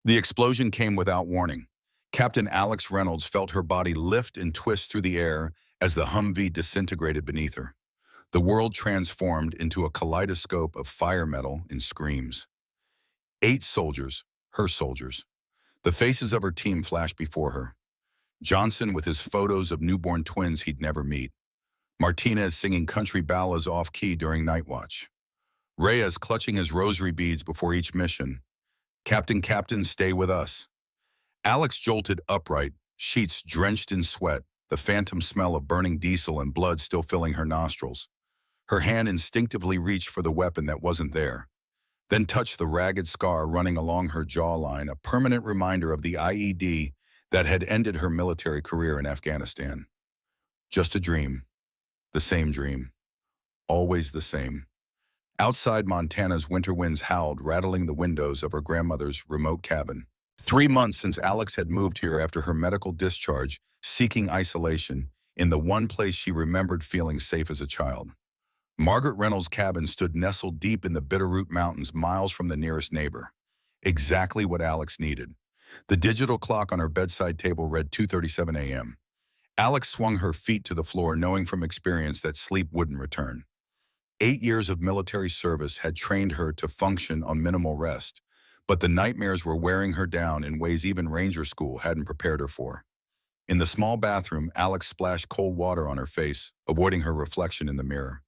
The explosion came without warning. Captain Alex Reynolds felt her body lift and twist through the air as the Humvee disintegrated beneath her. The world transformed into a kaleidoscope of fire metal and screams. 8 soldiers, her soldiers. The faces of her team flashed before her. Johnson with his photos of newborn twins he'd never meet. Martinez singing country ballads off-key during night watch. Reyes clutching his rosary beads before each mission. Captain, stay with us. Alex jolted upright, sheets drenched in sweat, the phantom smell of burning diesel and blood still filling her nostrils. Her hand instinctively reached for the weapon that wasn't there, then touched the ragged scar running along her jawline, a permanent reminder of the IED that had ended her military career in Afghanistan. Just a dream. The same dream. Always the same. Outside, Montana's winter winds howled, rattling the windows of her grandmother's remote cabin. 3 months since Alex had moved here after her medical discharge, seeking isolation, in the one place she remembered feeling safe as a child. Margaret Reynolds' cabin stood nestled deep in the Bitterroot Mountains, miles from the nearest neighbor. Exactly what Alex needed. The digital clock on her bedside table read 2:37 a.m. Alex swung her feet to the floor, knowing from experience that sleep wouldn't return. 8 years of military service had trained her to function on minimal rest, but the nightmares were wearing her down in ways even Ranger School hadn't prepared her for. In the small bathroom, Alex splashed cold water on her face, avoiding her reflection in the mirror.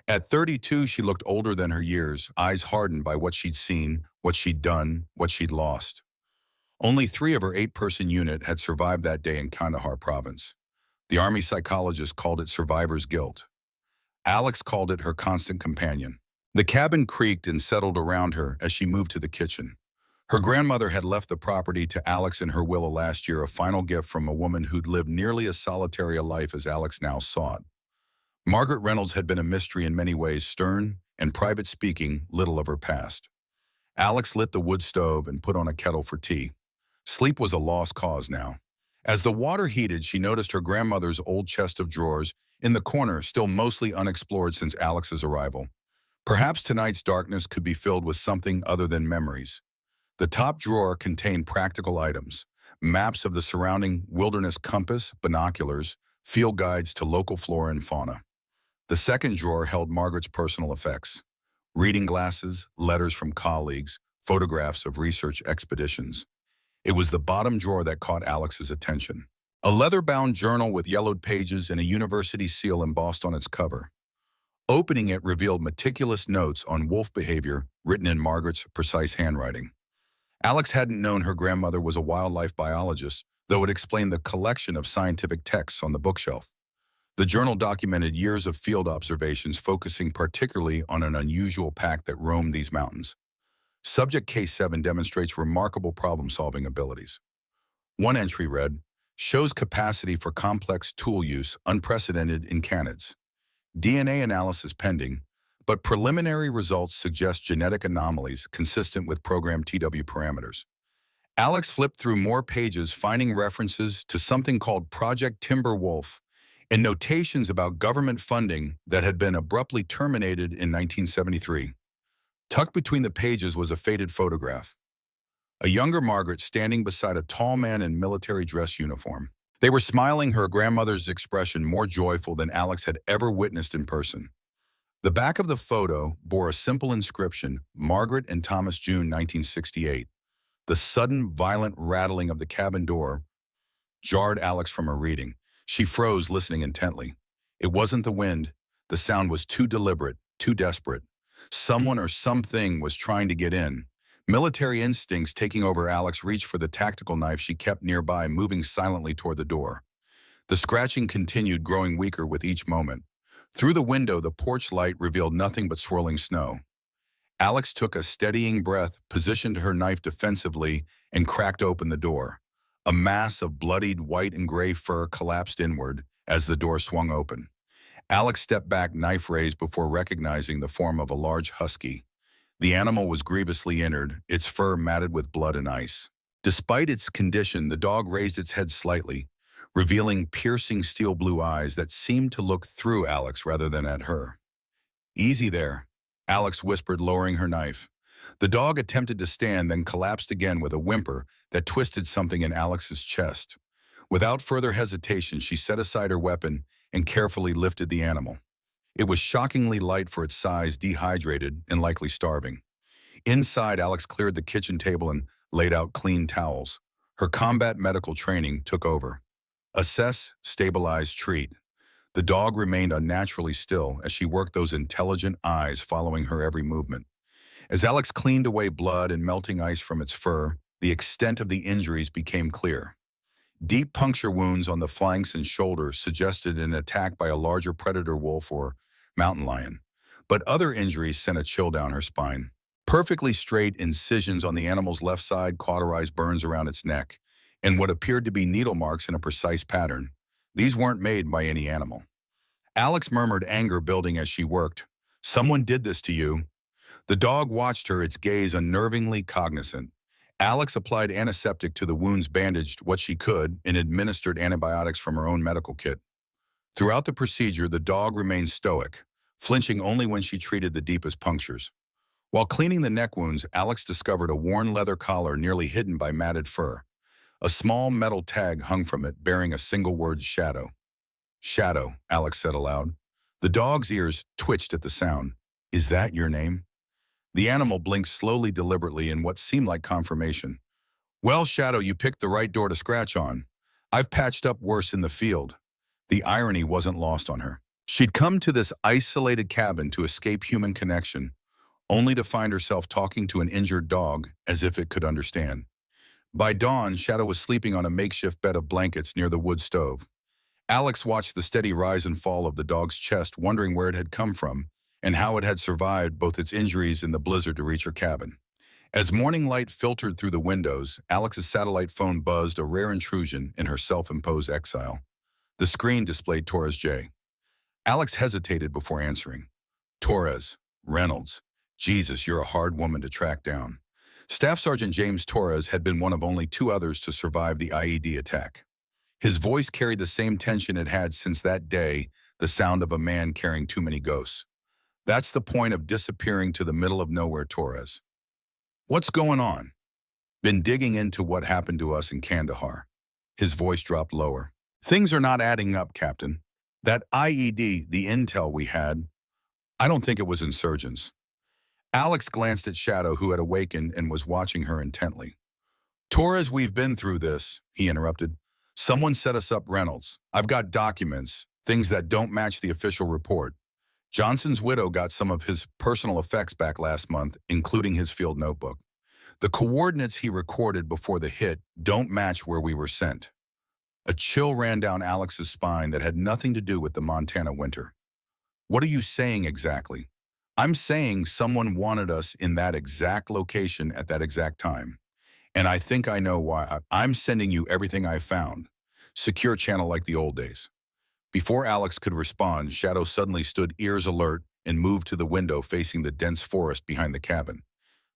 At 32, she looked older than her years, eyes hardened by what she'd seen, what she'd done, what she'd lost. Only 3 of her 8-person unit had survived that day in Kandahar province. The Army psychologist called it survivor's guilt. Alex called it her constant companion. The cabin creaked and settled around her as she moved to the kitchen. Her grandmother had left the property to Alex in her will last year, a final gift from a woman who'd lived nearly as solitary a life as Alex now sought. Margaret Reynolds had been a mystery in many ways, stern and private, speaking little of her past. Alex lit the wood stove and put on a kettle for tea. Sleep was a lost cause now. As the water heated, she noticed her grandmother's old chest of drawers in the corner, still mostly unexplored since Alex's arrival. Perhaps tonight's darkness could be filled with something other than memories. The top drawer contained practical items, maps of the surrounding wilderness, compass, binoculars, field guides to local flora and fauna. The second drawer held Margaret's personal effects, reading glasses, letters from colleagues, photographs of research expeditions. It was the bottom drawer that caught Alex's attention. A leather-bound journal with yellowed pages and a university seal embossed on its cover. Opening it revealed meticulous notes on wolf behavior written in Margaret's precise handwriting. Alex hadn't known her grandmother was a wildlife biologist, though it explained the collection of scientific texts on the bookshelf. The journal documented years of field observations, focusing particularly on an unusual pack that roamed these mountains. Subject Case 7 demonstrates remarkable problem-solving abilities. One entry read, "Shows capacity for complex tool use unprecedented in canids. DNA analysis pending, but preliminary results suggest genetic anomalies consistent with program TW parameters." Alex flipped through more pages, finding references to something called Project Timber Wolf and notations about government funding that had been abruptly terminated in 1973. Tucked between the pages was a faded photograph. A younger Margaret standing beside a tall man in military dress uniform. They were smiling, her grandmother's expression more joyful than Alex had ever witnessed in person. The back of the photo bore a simple inscription, Margaret and Thomas, June 1968. The sudden, violent rattling of the cabin door jarred Alex from her reading. She froze, listening intently. It wasn't the wind. The sound was too deliberate, too desperate. Someone or something was trying to get in. Military instincts taking over, Alex reached for the tactical knife she kept nearby, moving silently toward the door. The scratching continued, growing weaker with each moment. Through the window, the porch light revealed nothing but swirling snow. Alex took a steadying breath, positioned her knife defensively, and cracked open the door. A mass of bloodied white and gray fur collapsed inward as the door swung open. Alex stepped back, knife raised, before recognizing the form of a large husky. The animal was grievously injured, its fur matted with blood and ice. Despite its condition, the dog raised its head slightly, revealing piercing steel blue eyes that seemed to look through Alex rather than at her. "Easy there," Alex whispered, lowering her knife. The dog attempted to stand, then collapsed again with a whimper that twisted something in Alex's chest. Without further hesitation, she set aside her weapon and carefully lifted the animal. It was shockingly light for its size, dehydrated, and likely starving. Inside, Alex cleared the kitchen table and laid out clean towels. Her combat medical training took over. Assess, stabilize, treat. The dog remained unnaturally still as she worked those intelligent eyes following her every movement. As Alex cleaned away blood and melting ice from its fur, the extent of the injuries became clear. Deep puncture wounds on the flanks and shoulders suggested an attack by a larger predator wolf or mountain lion, but other injuries sent a chill down her spine. Perfectly straight incisions on the animal's left side cauterized burns around its neck, and what appeared to be needle marks in a precise pattern. These weren't made by any animal. Alex murmured, anger building as she worked. "Someone did this to you." The dog watched her, its gaze unnervingly cognizant. Alex applied antiseptic to the wounds, bandaged what she could, and administered antibiotics from her own medical kit. Throughout the procedure, the dog remained stoic, flinching only when she treated the deepest punctures. While cleaning the neck wounds, Alex discovered a worn leather collar nearly hidden by matted fur. A small metal tag hung from it, bearing a single word, Shadow. "Shadow," Alex said aloud. The dog's ears twitched at the sound. "Is that your name?" The animal blinked slowly, deliberately, in what seemed like confirmation. "Well, Shadow, you picked the right door to scratch on. I've patched up worse in the field." The irony wasn't lost on her. She'd come to this isolated cabin to escape human connection, only to find herself talking to an injured dog as if it could understand. By dawn, Shadow was sleeping on a makeshift bed of blankets near the wood stove. Alex watched the steady rise and fall of the dog's chest, wondering where it had come from and how it had survived both its injuries and the blizzard to reach her cabin. As morning light filtered through the windows, Alex's satellite phone buzzed, a rare intrusion in her self-imposed exile. The screen displayed Torres J. Alex hesitated before answering. "Torres, Reynolds. Jesus, you're a hard woman to track down." Staff Sergeant James Torres had been one of only 2 others to survive the IED attack. His voice carried the same tension it had since that day, the sound of a man carrying too many ghosts. "That's the point of disappearing to the middle of nowhere, Torres." "What's going on?" "Been digging into what happened to us in Kandahar." His voice dropped lower. "Things are not adding up, Captain. That IED, the intel we had, I don't think it was insurgents." Alex glanced at Shadow, who had awakened and was watching her intently. "Torres, we've been through this," he interrupted. "Someone set us up, Reynolds. I've got documents, things that don't match the official report. Johnson's widow got some of his personal effects back last month, including his field notebook. The coordinates he recorded before the hit don't match where we were sent." A chill ran down Alex's spine that had nothing to do with the Montana winter. "What are you saying exactly?" "I'm saying someone wanted us in that exact location at that exact time. And I think I know why. I'm sending you everything I found. Secure channel like the old days." Before Alex could respond, Shadow suddenly stood, ears alert, and moved to the window facing the dense forest behind the cabin.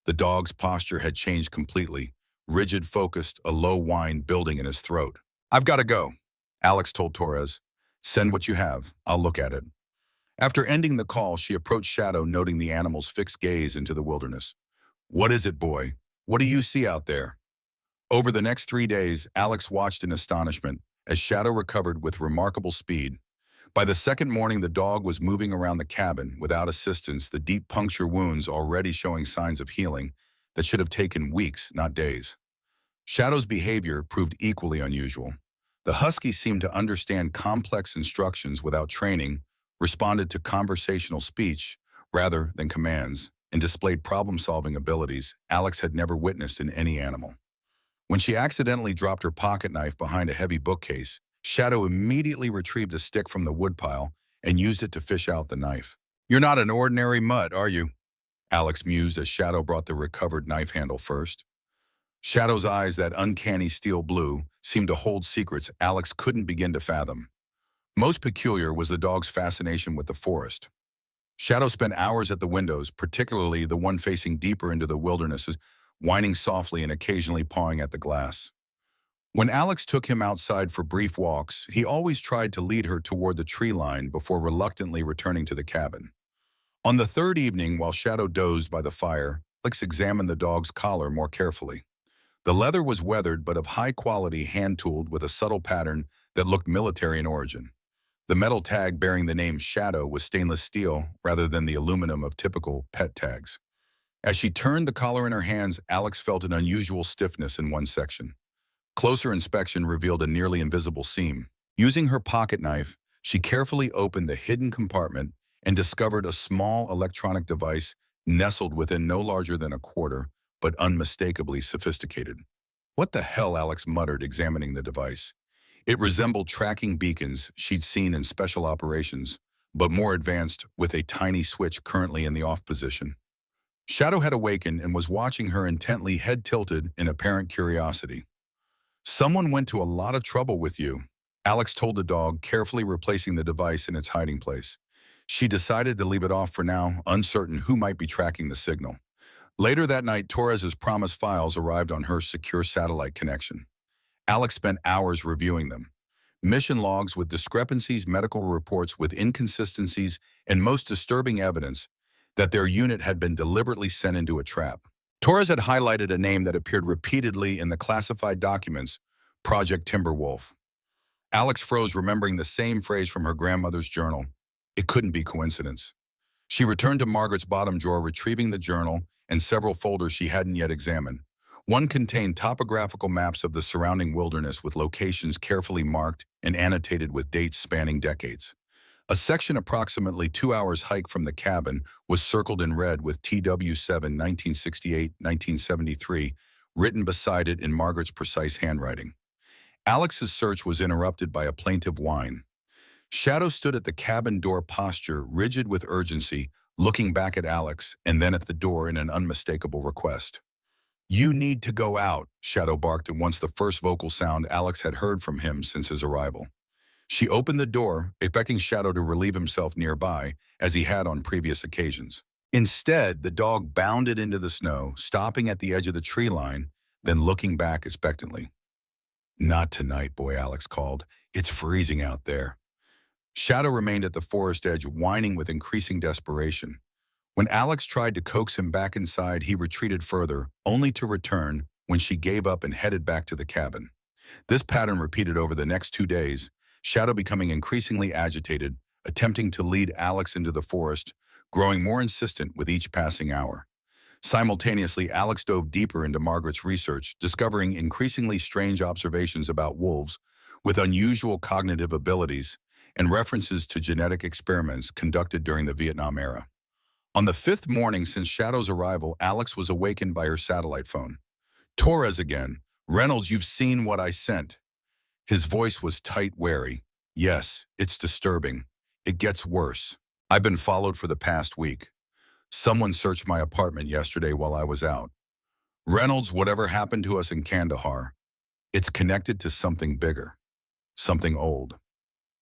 The dog's posture had changed completely, rigid, focused, a low whine building in his throat. "I've got to go," Alex told Torres. "Send what you have. I'll look at it." After ending the call, she approached Shadow, noting the animal's fixed gaze into the wilderness. "What is it, boy? What do you see out there?" Over the next 3 days, Alex watched in astonishment as Shadow recovered with remarkable speed. By the second morning, the dog was moving around the cabin without assistance, the deep puncture wounds already showing signs of healing that should have taken weeks, not days. Shadow's behavior proved equally unusual. The husky seemed to understand complex instructions without training, responded to conversational speech rather than commands, and displayed problem-solving abilities Alex had never witnessed in any animal. When she accidentally dropped her pocket knife behind a heavy bookcase, Shadow immediately retrieved a stick from the woodpile and used it to fish out the knife. "You're not an ordinary mutt, are you?" Alex mused as Shadow brought the recovered knife handle first. Shadow's eyes, that uncanny steel blue, seemed to hold secrets Alex couldn't begin to fathom. Most peculiar was the dog's fascination with the forest. Shadow spent hours at the windows, particularly the one facing deeper into the wilderness, whining softly and occasionally pawing at the glass. When Alex took him outside for brief walks, he always tried to lead her toward the tree line before reluctantly returning to the cabin. On the third evening, while Shadow dozed by the fire, Alex examined the dog's collar more carefully. The leather was weathered but of high quality, hand-tooled with a subtle pattern that looked military in origin. The metal tag bearing the name Shadow was stainless steel rather than the aluminum of typical pet tags. As she turned the collar in her hands, Alex felt an unusual stiffness in one section. Closer inspection revealed a nearly invisible seam. Using her pocket knife, she carefully opened the hidden compartment and discovered a small electronic device nestled within no larger than a quarter, but unmistakably sophisticated. What the hell, Alex muttered, examining the device. It resembled tracking beacons she'd seen in special operations, but more advanced with a tiny switch currently in the off position. Shadow had awakened and was watching her intently, head tilted in apparent curiosity. "Someone went to a lot of trouble with you," Alex told the dog, carefully replacing the device in its hiding place. She decided to leave it off for now, uncertain who might be tracking the signal. Later that night, Torres's promised files arrived on her secure satellite connection. Alex spent hours reviewing them. Mission logs with discrepancies, medical reports with inconsistencies, and most disturbing evidence that their unit had been deliberately sent into a trap. Torres had highlighted a name that appeared repeatedly in the classified documents, Project Timberwolf. Alex froze, remembering the same phrase from her grandmother's journal. It couldn't be coincidence. She returned to Margaret's bottom drawer, retrieving the journal and several folders she hadn't yet examined. One contained topographical maps of the surrounding wilderness with locations carefully marked and annotated with dates spanning decades. A section approximately 2 hours' hike from the cabin was circled in red with TW7 1968-1973 written beside it in Margaret's precise handwriting. Alex's search was interrupted by a plaintive whine. Shadow stood at the cabin door, posture rigid with urgency, looking back at Alex and then at the door in an unmistakable request. "You need to go out," Shadow barked at once, the first vocal sound Alex had heard from him since his arrival. She opened the door, expecting Shadow to relieve himself nearby, as he had on previous occasions. Instead, the dog bounded into the snow, stopping at the edge of the tree line, then looking back expectantly. "Not tonight, boy," Alex called. "It's freezing out there." Shadow remained at the forest edge, whining with increasing desperation. When Alex tried to coax him back inside, he retreated further, only to return when she gave up and headed back to the cabin. This pattern repeated over the next 2 days, Shadow becoming increasingly agitated, attempting to lead Alex into the forest, growing more insistent with each passing hour. Simultaneously, Alex dove deeper into Margaret's research, discovering increasingly strange observations about wolves with unusual cognitive abilities and references to genetic experiments conducted during the Vietnam era. On the 5th morning since Shadow's arrival, Alex was awakened by her satellite phone. "Torres again. Reynolds, you've seen what I sent." His voice was tight, wary. "Yes, it's disturbing. It gets worse. I've been followed for the past week. Someone searched my apartment yesterday while I was out. Reynolds, whatever happened to us in Kandahar, it's connected to something bigger. Something old."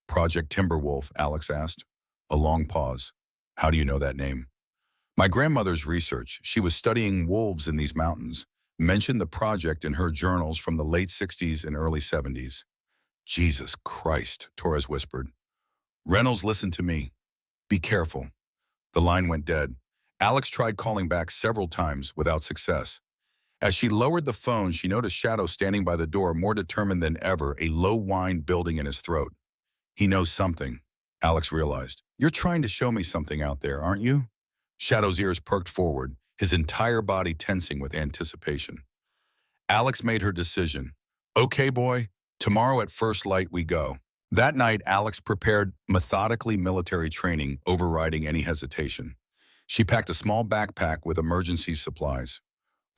"Project Timberwolf?" Alex asked. A long pause. "How do you know that name?" "My grandmother's research, she was studying wolves in these mountains, mentioned the project in her journals from the late 60s and early 70s. "Jesus Christ," Torres whispered. "Reynolds, listen to me. Be careful." The line went dead. Alex tried calling back several times without success. As she lowered the phone, she noticed Shadow standing by the door, more determined than ever, a low whine building in his throat. "He knows something," Alex realized. "You're trying to show me something out there, aren't you?" Shadow's ears perked forward, his entire body tensing with anticipation. Alex made her decision. "Okay, boy, tomorrow at first light we go." That night, Alex prepared methodically, military training, overriding any hesitation. She packed a small backpack with emergency supplies.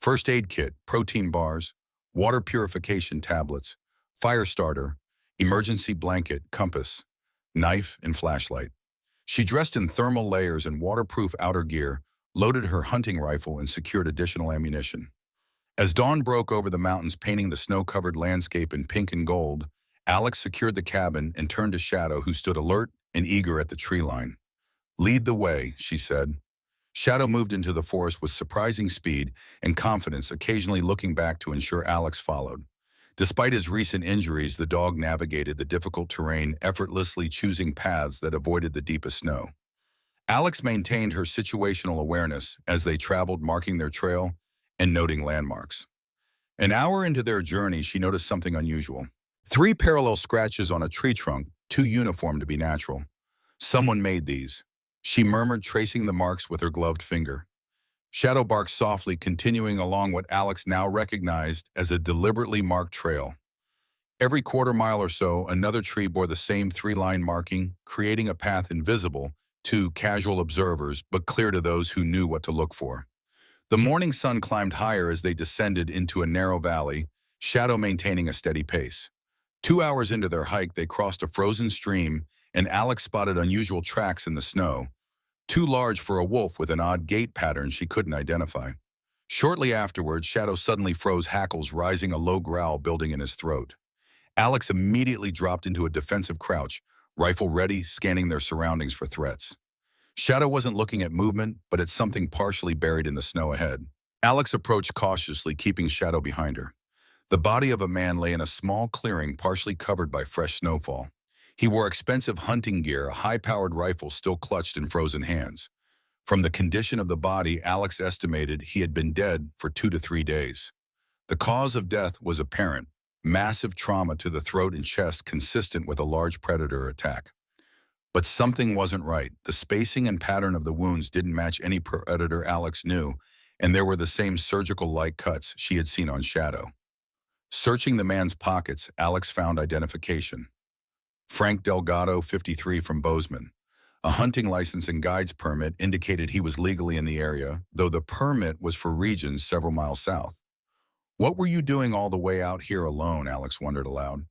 First aid kit, protein bars, water purification tablets, fire starter, emergency blanket, compass, knife, and flashlight. She dressed in thermal layers and waterproof outer gear, loaded her hunting rifle, and secured additional ammunition. As dawn broke over the mountains, painting the snow-covered landscape in pink and gold, Alex secured the cabin and turned to Shadow, who stood alert and eager at the tree line. "Lead the way," she said. Shadow moved into the forest with surprising speed and confidence, occasionally looking back to ensure Alex followed. Despite his recent injuries, the dog navigated the difficult terrain, effortlessly choosing paths that avoided the deepest snow. Alex maintained her situational awareness as they traveled, marking their trail and noting landmarks. An hour into their journey, she noticed something unusual. Three parallel scratches on a tree trunk, too uniform to be natural. Someone made these. She murmured, tracing the marks with her gloved finger. Shadow barked softly, continuing along what Alex now recognized as a deliberately marked trail. Every quarter mile or so, another tree bore the same three-line marking, creating a path invisible to casual observers, but clear to those who knew what to look for. The morning sun climbed higher as they descended into a narrow valley, Shadow maintaining a steady pace. 2 hours into their hike, they crossed a frozen stream, and Alex spotted unusual tracks in the snow, too large for a wolf with an odd gait pattern she couldn't identify. Shortly afterwards, Shadow suddenly froze, hackles rising, a low growl building in his throat. Alex immediately dropped into a defensive crouch, rifle ready, scanning their surroundings for threats. Shadow wasn't looking at movement, but at something partially buried in the snow ahead. Alex approached cautiously, keeping Shadow behind her. The body of a man lay in a small clearing partially covered by fresh snowfall. He wore expensive hunting gear, a high-powered rifle still clutched in frozen hands. From the condition of the body, Alex estimated he had been dead for 2 to 3 days. The cause of death was apparent: massive trauma to the throat and chest consistent with a large predator attack. But something wasn't right. The spacing and pattern of the wounds didn't match any predator Alex knew, and there were the same surgical-like cuts she had seen on Shadow. Searching the man's pockets, Alex found identification. Frank Delgado, 53, from Bozeman. A hunting license and guide's permit indicated he was legally in the area, though the permit was for regions several miles south. "What were you doing all the way out here alone?" Alex wondered aloud.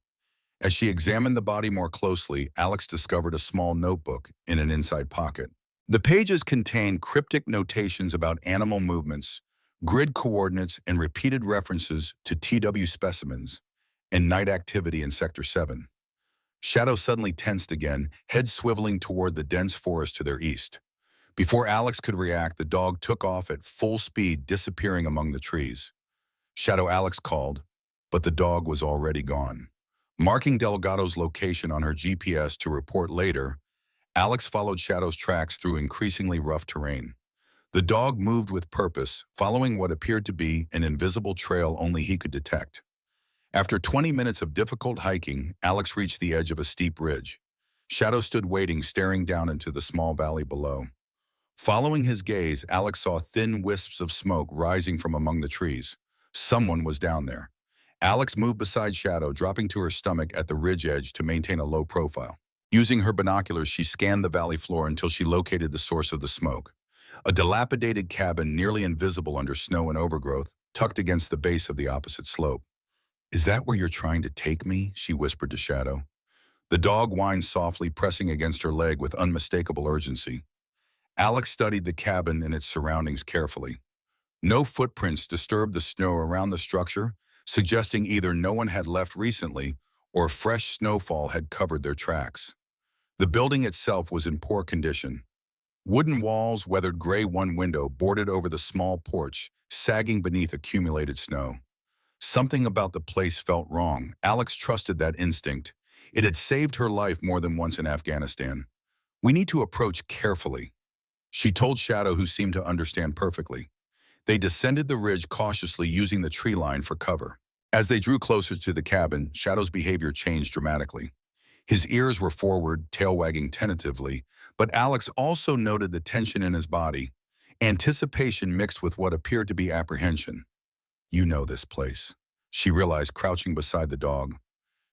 As she examined the body more closely, Alex discovered a small notebook in an inside pocket. The pages contained cryptic notations about animal movements, grid coordinates, and repeated references to TW specimens and night activity in Sector 7. Shadow suddenly tensed again, head swiveling toward the dense forest to their east. Before Alex could react, the dog took off at full speed, disappearing among the trees. "Shadow," Alex called, but the dog was already gone. Marking Delgado's location on her GPS to report later, Alex followed Shadow's tracks through increasingly rough terrain. The dog moved with purpose, following what appeared to be an invisible trail only he could detect. After 20 minutes of difficult hiking, Alex reached the edge of a steep ridge. Shadow stood waiting, staring down into the small valley below. Following his gaze, Alex saw thin wisps of smoke rising from among the trees. Someone was down there. Alex moved beside Shadow, dropping to her stomach at the ridge edge to maintain a low profile. Using her binoculars, she scanned the valley floor until she located the source of the smoke. A dilapidated cabin, nearly invisible under snow and overgrowth, tucked against the base of the opposite slope. "Is that where you're trying to take me?" she whispered to Shadow. The dog whined softly, pressing against her leg with unmistakable urgency. Alex studied the cabin and its surroundings carefully. No footprints disturbed the snow around the structure, suggesting either no one had left recently or fresh snowfall had covered their tracks. The building itself was in poor condition. Wooden walls, weathered gray, one window boarded over the small porch, sagging beneath accumulated snow. Something about the place felt wrong. Alex trusted that instinct. It had saved her life more than once in Afghanistan. "We need to approach carefully," she told Shadow, who seemed to understand perfectly. They descended the ridge cautiously, using the tree line for cover. As they drew closer to the cabin, Shadow's behavior changed dramatically. His ears were forward, tail wagging tentatively, but Alex also noted the tension in his body, anticipation mixed with what appeared to be apprehension. "You know this place," she realized, crouching beside the dog.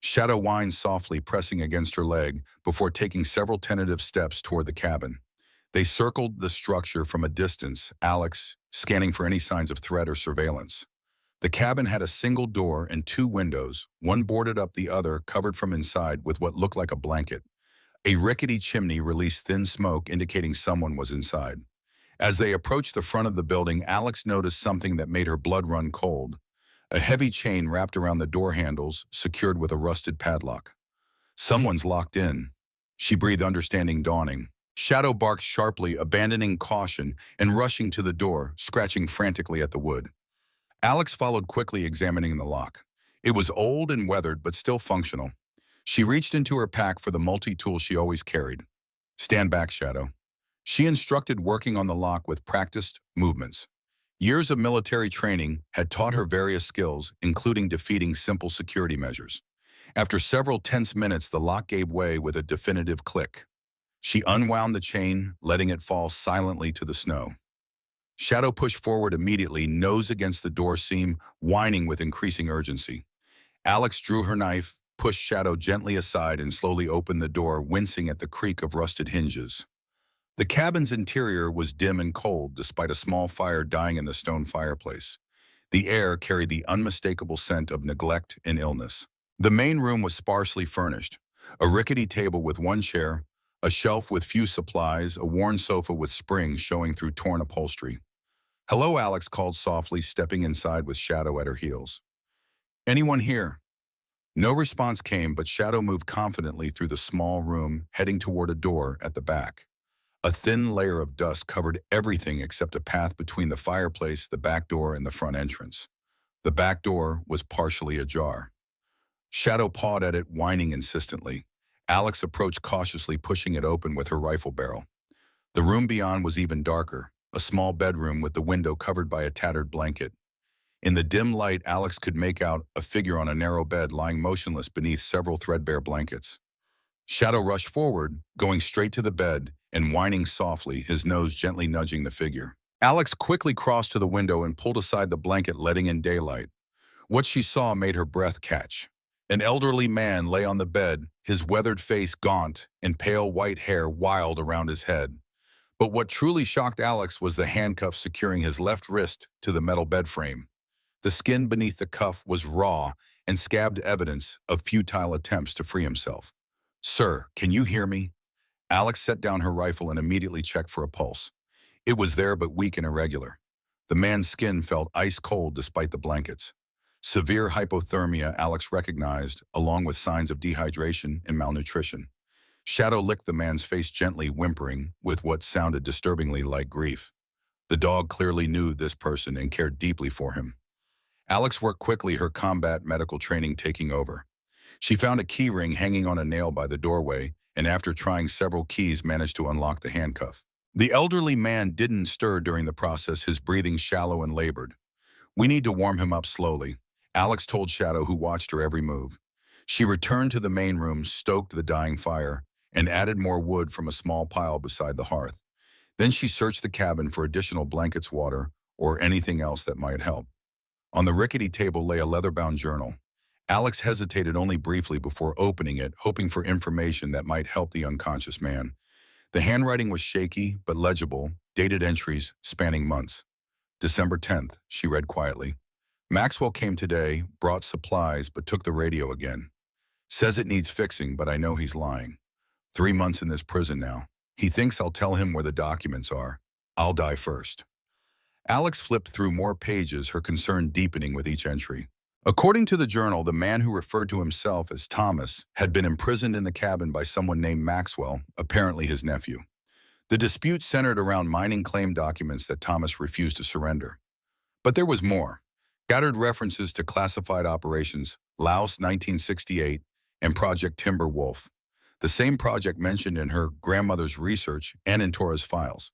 Shadow whined softly, pressing against her leg, before taking several tentative steps toward the cabin. They circled the structure from a distance, Alex scanning for any signs of threat or surveillance. The cabin had a single door and two windows, one boarded up, the other covered from inside with what looked like a blanket. A rickety chimney released thin smoke, indicating someone was inside. As they approached the front of the building, Alex noticed something that made her blood run cold. A heavy chain wrapped around the door handles, secured with a rusted padlock. "Someone's locked in." She breathed, understanding dawning. Shadow barked sharply, abandoning caution and rushing to the door, scratching frantically at the wood. Alex followed quickly, examining the lock. It was old and weathered, but still functional. She reached into her pack for the multi-tool she always carried. "Stand back, Shadow." She instructed working on the lock with practiced movements. Years of military training had taught her various skills, including defeating simple security measures. After several tense minutes, the lock gave way with a definitive click. She unwound the chain, letting it fall silently to the snow. Shadow pushed forward immediately, nose against the door seam, whining with increasing urgency. Alex drew her knife, pushed Shadow gently aside, and slowly opened the door, wincing at the creak of rusted hinges. The cabin's interior was dim and cold, despite a small fire dying in the stone fireplace. The air carried the unmistakable scent of neglect and illness. The main room was sparsely furnished. A rickety table with one chair, a shelf with few supplies, a worn sofa with springs showing through torn upholstery. "Hello," Alex called softly, stepping inside with Shadow at her heels. "Anyone here?" No response came, but Shadow moved confidently through the small room, heading toward a door at the back. A thin layer of dust covered everything except a path between the fireplace, the back door, and the front entrance. The back door was partially ajar. Shadow pawed at it, whining insistently. Alex approached cautiously, pushing it open with her rifle barrel. The room beyond was even darker, a small bedroom with the window covered by a tattered blanket. In the dim light, Alex could make out a figure on a narrow bed lying motionless beneath several threadbare blankets. Shadow rushed forward, going straight to the bed and whining softly, his nose gently nudging the figure. Alex quickly crossed to the window and pulled aside the blanket, letting in daylight. What she saw made her breath catch. An elderly man lay on the bed, his weathered face gaunt and pale white hair wild around his head. But what truly shocked Alex was the handcuff securing his left wrist to the metal bed frame. The skin beneath the cuff was raw and scabbed evidence of futile attempts to free himself. "Sir, can you hear me?" Alex set down her rifle and immediately checked for a pulse. It was there, but weak and irregular. The man's skin felt ice cold despite the blankets. Severe hypothermia, Alex recognized, along with signs of dehydration and malnutrition. Shadow licked the man's face gently, whimpering with what sounded disturbingly like grief. The dog clearly knew this person and cared deeply for him. Alex worked quickly, her combat medical training taking over. She found a key ring hanging on a nail by the doorway, and after trying several keys, managed to unlock the handcuff. The elderly man didn't stir during the process, his breathing shallow and labored. "We need to warm him up slowly," Alex told Shadow, who watched her every move. She returned to the main room, stoked the dying fire, and added more wood from a small pile beside the hearth. Then she searched the cabin for additional blankets, water, or anything else that might help. On the rickety table lay a leather-bound journal. Alex hesitated only briefly before opening it, hoping for information that might help the unconscious man. The handwriting was shaky but legible, dated entries spanning months. "December 10th, she read quietly. "Maxwell came today, brought supplies, but took the radio again. Says it needs fixing, but I know he's lying. 3 months in this prison now. He thinks I'll tell him where the documents are. I'll die first." Alex flipped through more pages, her concern deepening with each entry. According to the journal, the man who referred to himself as Thomas had been imprisoned in the cabin by someone named Maxwell, apparently his nephew. The dispute centered around mining claim documents that Thomas refused to surrender. But there was more. Scattered references to classified operations, Laos 1968, and Project Timber Wolf, the same project mentioned in her grandmother's research and in Tora's files.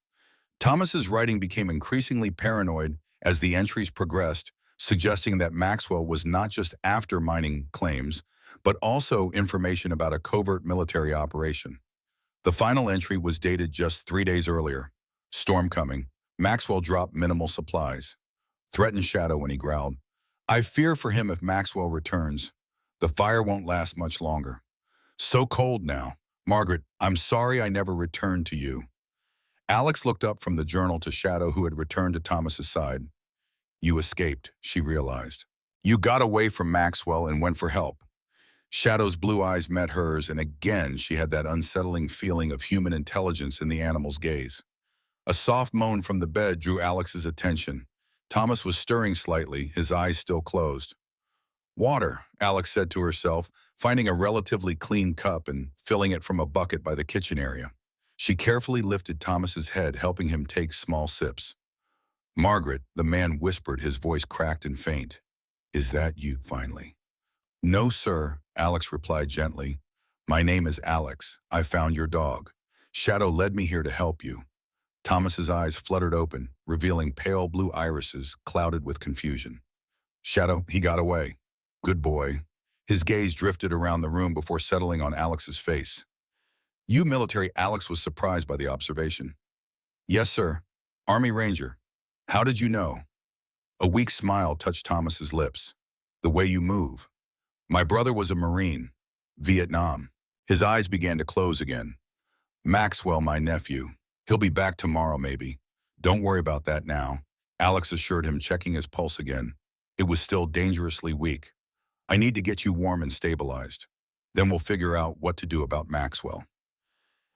Thomas's writing became increasingly paranoid as the entries progressed, suggesting that Maxwell was not just after mining claims, but also information about a covert military operation. The final entry was dated just 3 days earlier. "Storm coming. Maxwell dropped minimal supplies." Threatened Shadow when he growled, "I fear for him if Maxwell returns. The fire won't last much longer. So cold now. Margaret, I'm sorry I never returned to you." Alex looked up from the journal to Shadow, who had returned to Thomas's side. "You escaped," she realized. "You got away from Maxwell and went for help." Shadow's blue eyes met hers, and again she had that unsettling feeling of human intelligence in the animal's gaze. A soft moan from the bed drew Alex's attention. Thomas was stirring slightly, his eyes still closed. "Water," Alex said to herself, finding a relatively clean cup and filling it from a bucket by the kitchen area. She carefully lifted Thomas's head, helping him take small sips. "Margaret," the man whispered, his voice cracked and faint. "Is that you, finally?" "No, sir," Alex replied gently. "My name is Alex. I found your dog. Shadow led me here to help you." Thomas's eyes fluttered open, revealing pale blue irises clouded with confusion. Shadow, he got away. Good boy. His gaze drifted around the room before settling on Alex's face. You military. Alex was surprised by the observation. Yes, sir. Army Ranger. How did you know? A weak smile touched Thomas's lips. The way you move. My brother was a Marine. Vietnam. His eyes began to close again. Maxwell, my nephew. He'll be back tomorrow, maybe. Don't worry about that now, Alex assured him, checking his pulse again. It was still dangerously weak. I need to get you warm and stabilized. Then we'll figure out what to do about Maxwell.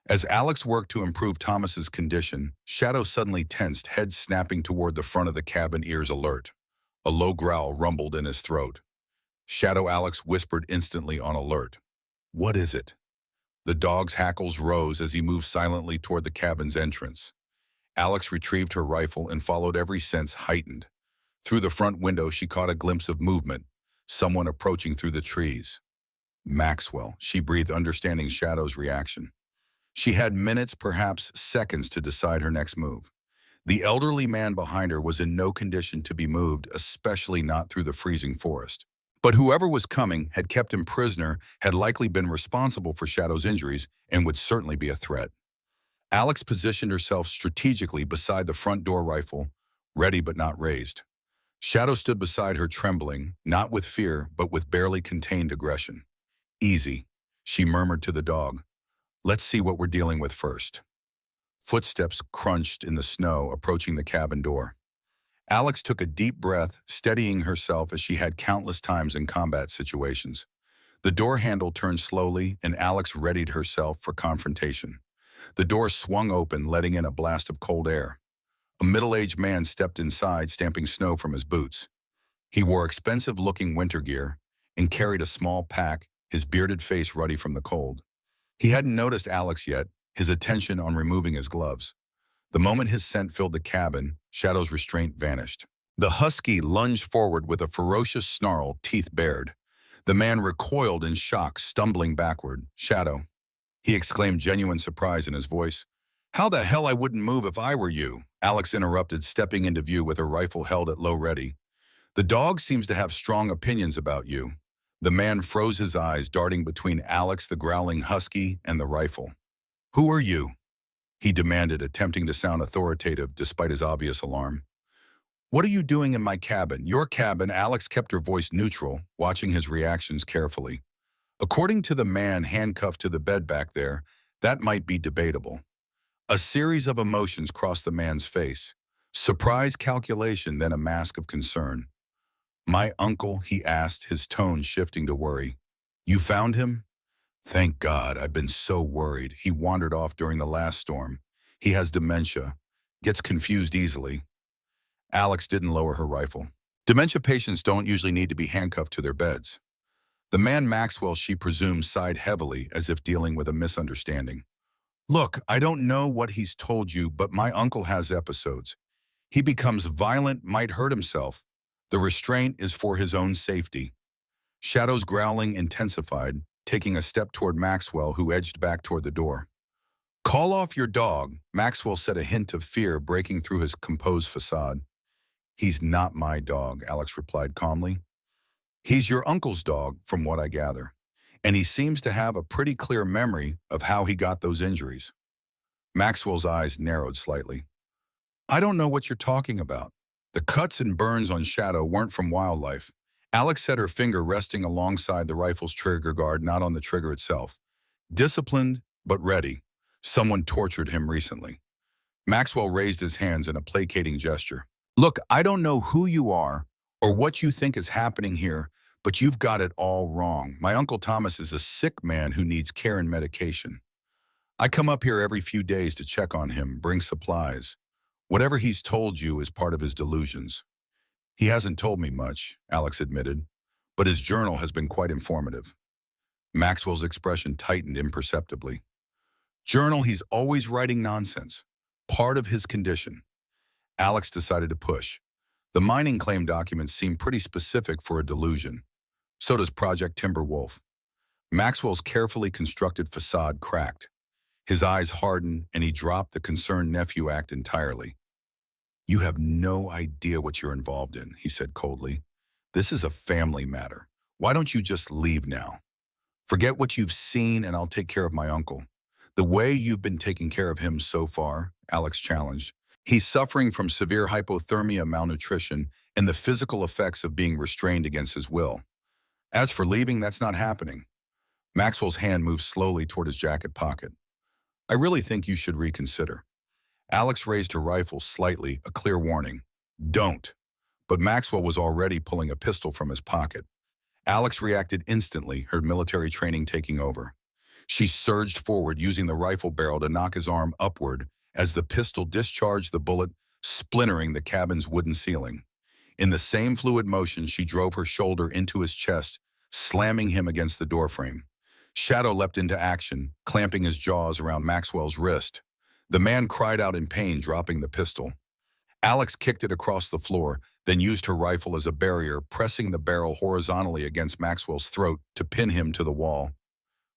As Alex worked to improve Thomas's condition, Shadow suddenly tensed, head snapping toward the front of the cabin, ears alert. A low growl rumbled in his throat. Shadow. Alex whispered, instantly on alert. What is it? The dog's hackles rose as he moved silently toward the cabin's entrance. Alex retrieved her rifle and followed, every sense heightened. Through the front window, she caught a glimpse of movement, someone approaching through the trees. Maxwell, she breathed, understanding Shadow's reaction. She had minutes, perhaps seconds, to decide her next move. The elderly man behind her was in no condition to be moved, especially not through the freezing forest. But whoever was coming, had kept him prisoner, had likely been responsible for Shadow's injuries, and would certainly be a threat. Alex positioned herself strategically beside the front door, rifle, ready but not raised. Shadow stood beside her, trembling, not with fear, but with barely contained aggression. Easy, she murmured to the dog. Let's see what we're dealing with first. Footsteps crunched in the snow, approaching the cabin door. Alex took a deep breath, steadying herself as she had countless times in combat situations. The door handle turned slowly, and Alex readied herself for confrontation. The door swung open, letting in a blast of cold air. A middle-aged man stepped inside, stamping snow from his boots. He wore expensive-looking winter gear and carried a small pack, his bearded face ruddy from the cold. He hadn't noticed Alex yet, his attention on removing his gloves. The moment his scent filled the cabin, Shadow's restraint vanished. The husky lunged forward with a ferocious snarl, teeth bared. The man recoiled in shock, stumbling backward. Shadow, he exclaimed, genuine surprise in his voice. How the hell I wouldn't move if I were you, Alex interrupted, stepping into view with her rifle held at low ready. The dog seems to have strong opinions about you. The man froze, his eyes darting between Alex, the growling husky, and the rifle. Who are you? He demanded, attempting to sound authoritative despite his obvious alarm. What are you doing in my cabin? Your cabin? Alex kept her voice neutral, watching his reactions carefully. According to the man handcuffed to the bed back there, that might be debatable. A series of emotions crossed the man's face. Surprise, calculation, then a mask of concern. My uncle, he asked, his tone shifting to worry. You found him? Thank God, I've been so worried. He wandered off during the last storm. He has dementia. Gets confused easily. Alex didn't lower her rifle. Dementia patients don't usually need to be handcuffed to their beds. The man Maxwell, she presumed, sighed heavily, as if dealing with a misunderstanding. Look, I don't know what he's told you, but my uncle has episodes. He becomes violent, might hurt himself. The restraint is for his own safety. Shadow's growling intensified, taking a step toward Maxwell, who edged back toward the door. Call off your dog, Maxwell said, a hint of fear breaking through his composed facade. He's not my dog, Alex replied calmly. He's your uncle's dog, from what I gather. And he seems to have a pretty clear memory of how he got those injuries. Maxwell's eyes narrowed slightly. I don't know what you're talking about. The cuts and burns on Shadow weren't from wildlife. Alex set her finger resting alongside the rifle's trigger guard, not on the trigger itself. Disciplined, but ready. Someone tortured him recently. Maxwell raised his hands in a placating gesture. Look, I don't know who you are or what you think is happening here, but you've got it all wrong. My Uncle Thomas is a sick man who needs care and medication. I come up here every few days to check on him, bring supplies. Whatever he's told you is part of his delusions. He hasn't told me much, Alex admitted, but his journal has been quite informative. Maxwell's expression tightened imperceptibly. Journal, he's always writing nonsense. Part of his condition. Alex decided to push. The mining claim documents seem pretty specific for a delusion. So does Project Timberwolf. Maxwell's carefully constructed facade cracked. His eyes hardened, and he dropped the concerned nephew act entirely. "You have no idea what you're involved in," he said coldly. "This is a family matter. Why don't you just leave now? Forget what you've seen, and I'll take care of my uncle." "The way you've been taking care of him so far," Alex challenged. "He's suffering from severe hypothermia, malnutrition, and the physical effects of being restrained against his will. As for leaving, that's not happening." Maxwell's hand moved slowly toward his jacket pocket. "I really think you should reconsider." Alex raised her rifle slightly, a clear warning. "Don't." But Maxwell was already pulling a pistol from his pocket. Alex reacted instantly, her military training taking over. She surged forward, using the rifle barrel to knock his arm upward as the pistol discharged the bullet, splintering the cabin's wooden ceiling. In the same fluid motion, she drove her shoulder into his chest, slamming him against the doorframe. Shadow leapt into action, clamping his jaws around Maxwell's wrist. The man cried out in pain, dropping the pistol. Alex kicked it across the floor, then used her rifle as a barrier, pressing the barrel horizontally against Maxwell's throat to pin him to the wall.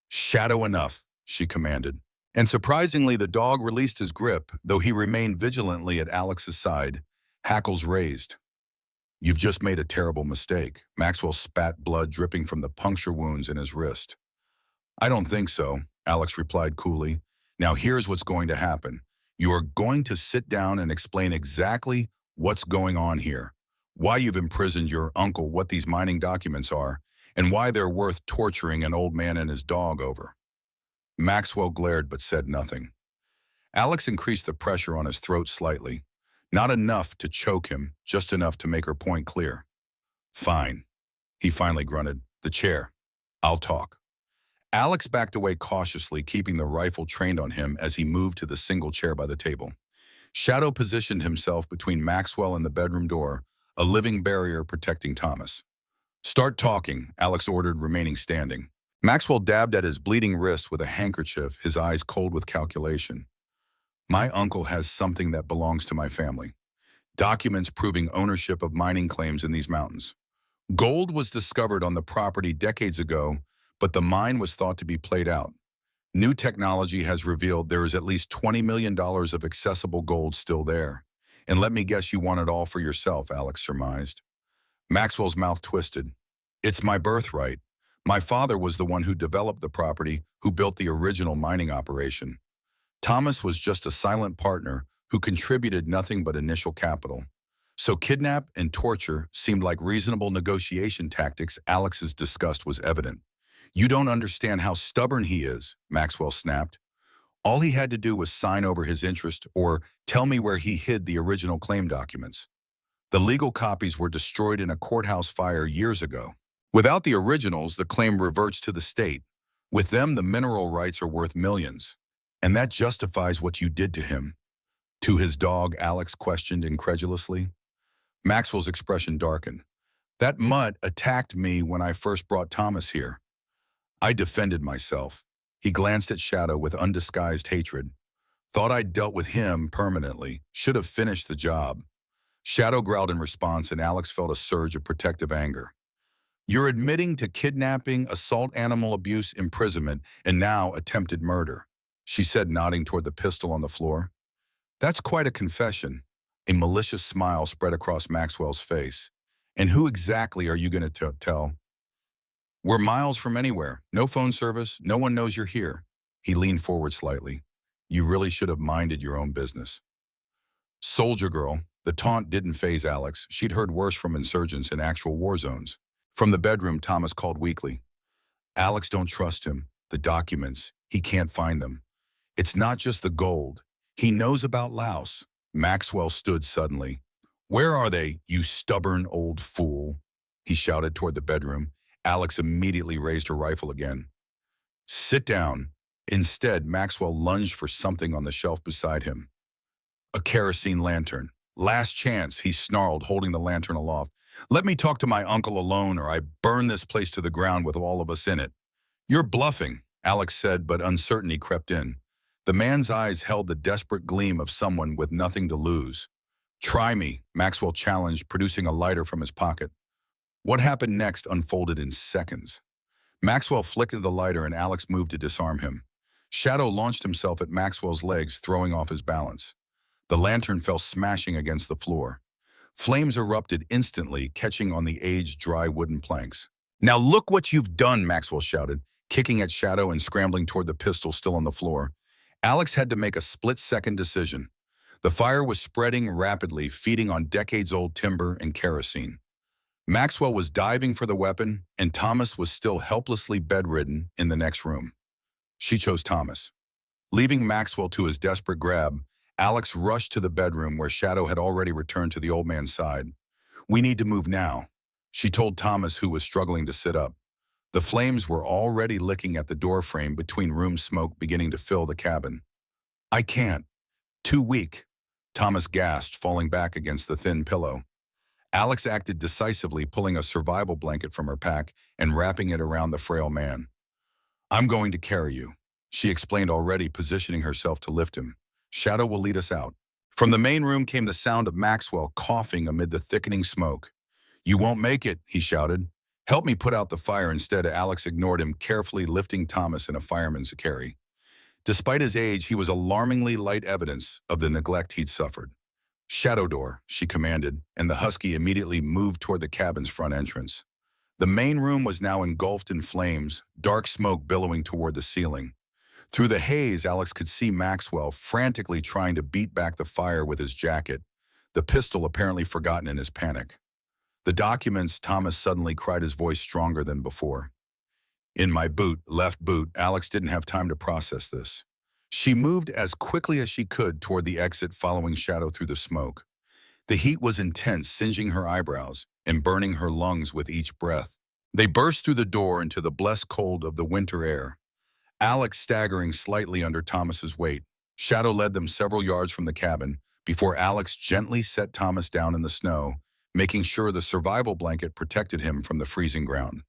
"Shadow, enough," she commanded. And surprisingly, the dog released his grip, though he remained vigilantly at Alex's side, hackles raised. "You've just made a terrible mistake." Maxwell spat blood dripping from the puncture wounds in his wrist. "I don't think so," Alex replied coolly. "Now here's what's going to happen. You are going to sit down and explain exactly what's going on here, why you've imprisoned your uncle, what these mining documents are, and why they're worth torturing an old man and his dog over." Maxwell glared but said nothing. Alex increased the pressure on his throat slightly. Not enough to choke him, just enough to make her point clear. "Fine," he finally grunted. "The chair. I'll talk." Alex backed away cautiously, keeping the rifle trained on him as he moved to the single chair by the table. Shadow positioned himself between Maxwell and the bedroom door, a living barrier protecting Thomas. "Start talking," Alex ordered, remaining standing. Maxwell dabbed at his bleeding wrist with a handkerchief, his eyes cold with calculation. "My uncle has something that belongs to my family. Documents proving ownership of mining claims in these mountains. Gold was discovered on the property decades ago, but the mine was thought to be played out. New technology has revealed there is at least $20 million of accessible gold still there. And let me guess you want it all for yourself," Alex surmised. Maxwell's mouth twisted. "It's my birthright. My father was the one who developed the property, who built the original mining operation. Thomas was just a silent partner who contributed nothing but initial capital. So kidnap and torture seemed like reasonable negotiation tactics." Alex's disgust was evident. "You don't understand how stubborn he is," Maxwell snapped. "All he had to do was sign over his interest or tell me where he hid the original claim documents. The legal copies were destroyed in a courthouse fire years ago. Without the originals, the claim reverts to the state. With them, the mineral rights are worth millions. And that justifies what you did to him." "To his dog?" Alex questioned incredulously. Maxwell's expression darkened. "That mutt attacked me when I first brought Thomas here. I defended myself." He glanced at Shadow with undisguised hatred. "Thought I'd dealt with him permanently. Should have finished the job." Shadow growled in response, and Alex felt a surge of protective anger. "You're admitting to kidnapping, assault, animal abuse, imprisonment, and now attempted murder," she said, nodding toward the pistol on the floor. "That's quite a confession." A malicious smile spread across Maxwell's face. "And who exactly are you going to tell?" "We're miles from anywhere. No phone service. No one knows you're here." He leaned forward slightly. "You really should have minded your own business." "Soldier girl." The taunt didn't faze Alex. She'd heard worse from insurgents in actual war zones. From the bedroom, Thomas called weakly. "Alex, don't trust him. The documents. He can't find them. It's not just the gold. He knows about Laos." Maxwell stood suddenly. "Where are they, you stubborn old fool?" he shouted toward the bedroom. Alex immediately raised her rifle again. "Sit down." Instead, Maxwell lunged for something on the shelf beside him. A kerosene lantern. "Last chance," he snarled, holding the lantern aloft. "Let me talk to my uncle alone, or I burn this place to the ground with all of us in it." "You're bluffing," Alex said, but uncertainty crept in. The man's eyes held the desperate gleam of someone with nothing to lose. "Try me," Maxwell challenged, producing a lighter from his pocket. What happened next unfolded in seconds. Maxwell flickered the lighter and Alex moved to disarm him. Shadow launched himself at Maxwell's legs, throwing off his balance. The lantern fell smashing against the floor. Flames erupted instantly, catching on the aged, dry wooden planks. "Now look what you've done," Maxwell shouted, kicking at Shadow and scrambling toward the pistol still on the floor. Alex had to make a split-second decision. The fire was spreading rapidly, feeding on decades-old timber and kerosene. Maxwell was diving for the weapon, and Thomas was still helplessly bedridden in the next room. She chose Thomas. Leaving Maxwell to his desperate grab, Alex rushed to the bedroom where Shadow had already returned to the old man's side. "We need to move now," she told Thomas, who was struggling to sit up. The flames were already licking at the doorframe between room, smoke beginning to fill the cabin. "I can't. Too weak," Thomas gasped, falling back against the thin pillow. Alex acted decisively, pulling a survival blanket from her pack and wrapping it around the frail man. "I'm going to carry you," she explained, already positioning herself to lift him. "Shadow will lead us out." From the main room came the sound of Maxwell coughing amid the thickening smoke. "You won't make it," he shouted. "Help me put out the fire." Instead, Alex ignored him, carefully lifting Thomas in a fireman's carry. Despite his age, he was alarmingly light evidence of the neglect he'd suffered. "Shadow door," she commanded, and the husky immediately moved toward the cabin's front entrance. The main room was now engulfed in flames, dark smoke billowing toward the ceiling. Through the haze, Alex could see Maxwell frantically trying to beat back the fire with his jacket, the pistol apparently forgotten in his panic. "The documents," Thomas suddenly cried, his voice stronger than before. "In my boot, left boot." Alex didn't have time to process this. She moved as quickly as she could toward the exit, following Shadow through the smoke. The heat was intense, singeing her eyebrows and burning her lungs with each breath. They burst through the door into the blessed cold of the winter air, Alex staggering slightly under Thomas's weight. Shadow led them several yards from the cabin before Alex gently set Thomas down in the snow, making sure the survival blanket protected him from the freezing ground.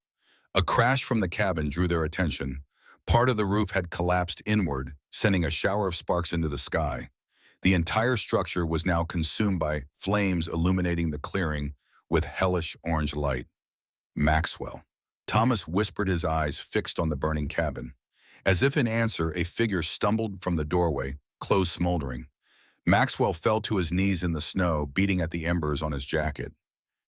A crash from the cabin drew their attention. Part of the roof had collapsed inward, sending a shower of sparks into the sky. The entire structure was now consumed by flames, illuminating the clearing with hellish orange light. "Maxwell." Thomas whispered, his eyes fixed on the burning cabin. As if in answer, a figure stumbled from the doorway, clothes smoldering. Maxwell fell to his knees in the snow, beating at the embers on his jacket.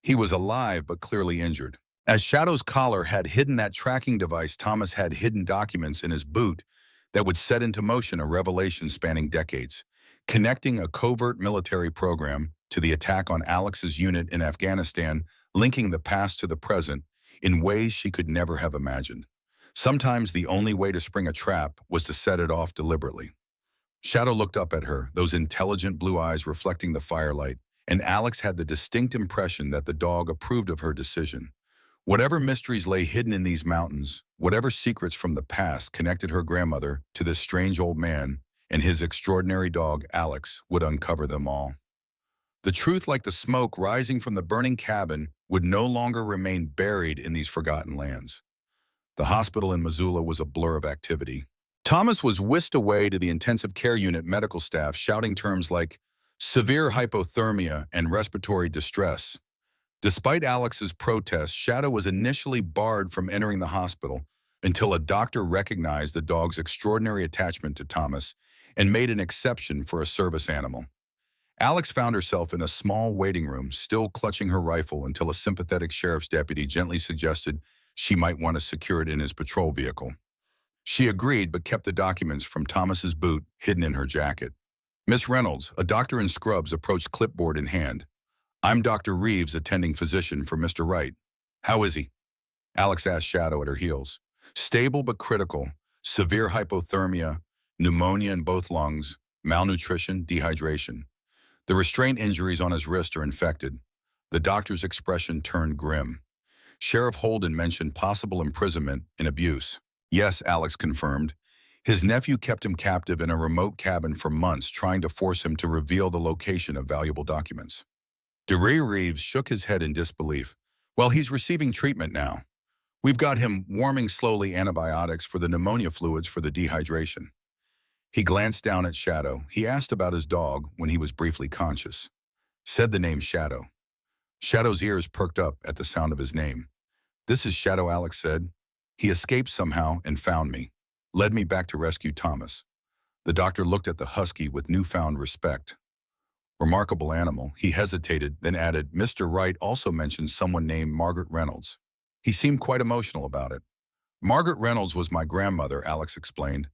He was alive, but clearly injured. As Shadow's collar had hidden that tracking device, Thomas had hidden documents in his boot that would set into motion a revelation spanning decades, connecting a covert military program to the attack on Alex's unit in Afghanistan, linking the past to the present in ways she could never have imagined. Sometimes the only way to spring a trap was to set it off deliberately. Shadow looked up at her, those intelligent blue eyes reflecting the firelight, and Alex had the distinct impression that the dog approved of her decision. Whatever mysteries lay hidden in these mountains, whatever secrets from the past connected her grandmother to this strange old man and his extraordinary dog, Alex, would uncover them all. The truth, like the smoke rising from the burning cabin, would no longer remain buried in these forgotten lands. The hospital in Missoula was a blur of activity. Thomas was whisked away to the intensive care unit medical staff, shouting terms like severe hypothermia and respiratory distress. Despite Alex's protests, Shadow was initially barred from entering the hospital until a doctor recognized the dog's extraordinary attachment to Thomas and made an exception for a service animal. Alex found herself in a small waiting room, still clutching her rifle, until a sympathetic sheriff's deputy gently suggested she might want to secure it in his patrol vehicle. She agreed, but kept the documents from Thomas's boot hidden in her jacket. Miss Reynolds, a doctor in scrubs, approached, clipboard in hand. "I'm Dr. Reeves, attending physician for Mr. Wright." "How is he?" Alex asked Shadow at her heels. "Stable but critical. Severe hypothermia, pneumonia in both lungs, malnutrition, dehydration. The restraint injuries on his wrist are infected." The doctor's expression turned grim. Sheriff Holden mentioned possible imprisonment and abuse. "Yes," Alex confirmed. His nephew kept him captive in a remote cabin for months, trying to force him to reveal the location of valuable documents. Dr. Reeves shook his head in disbelief. "Well, he's receiving treatment now. We've got him warming slowly, antibiotics for the pneumonia, fluids for the dehydration." He glanced down at Shadow. He asked about his dog when he was briefly conscious. Said the name Shadow. Shadow's ears perked up at the sound of his name. "This is Shadow," Alex said. "He escaped somehow and found me." led me back to rescue Thomas. The doctor looked at the husky with newfound respect. Remarkable animal. He hesitated, then added, Mr. Wright also mentioned someone named Margaret Reynolds. He seemed quite emotional about it. Margaret Reynolds was my grandmother, Alex explained.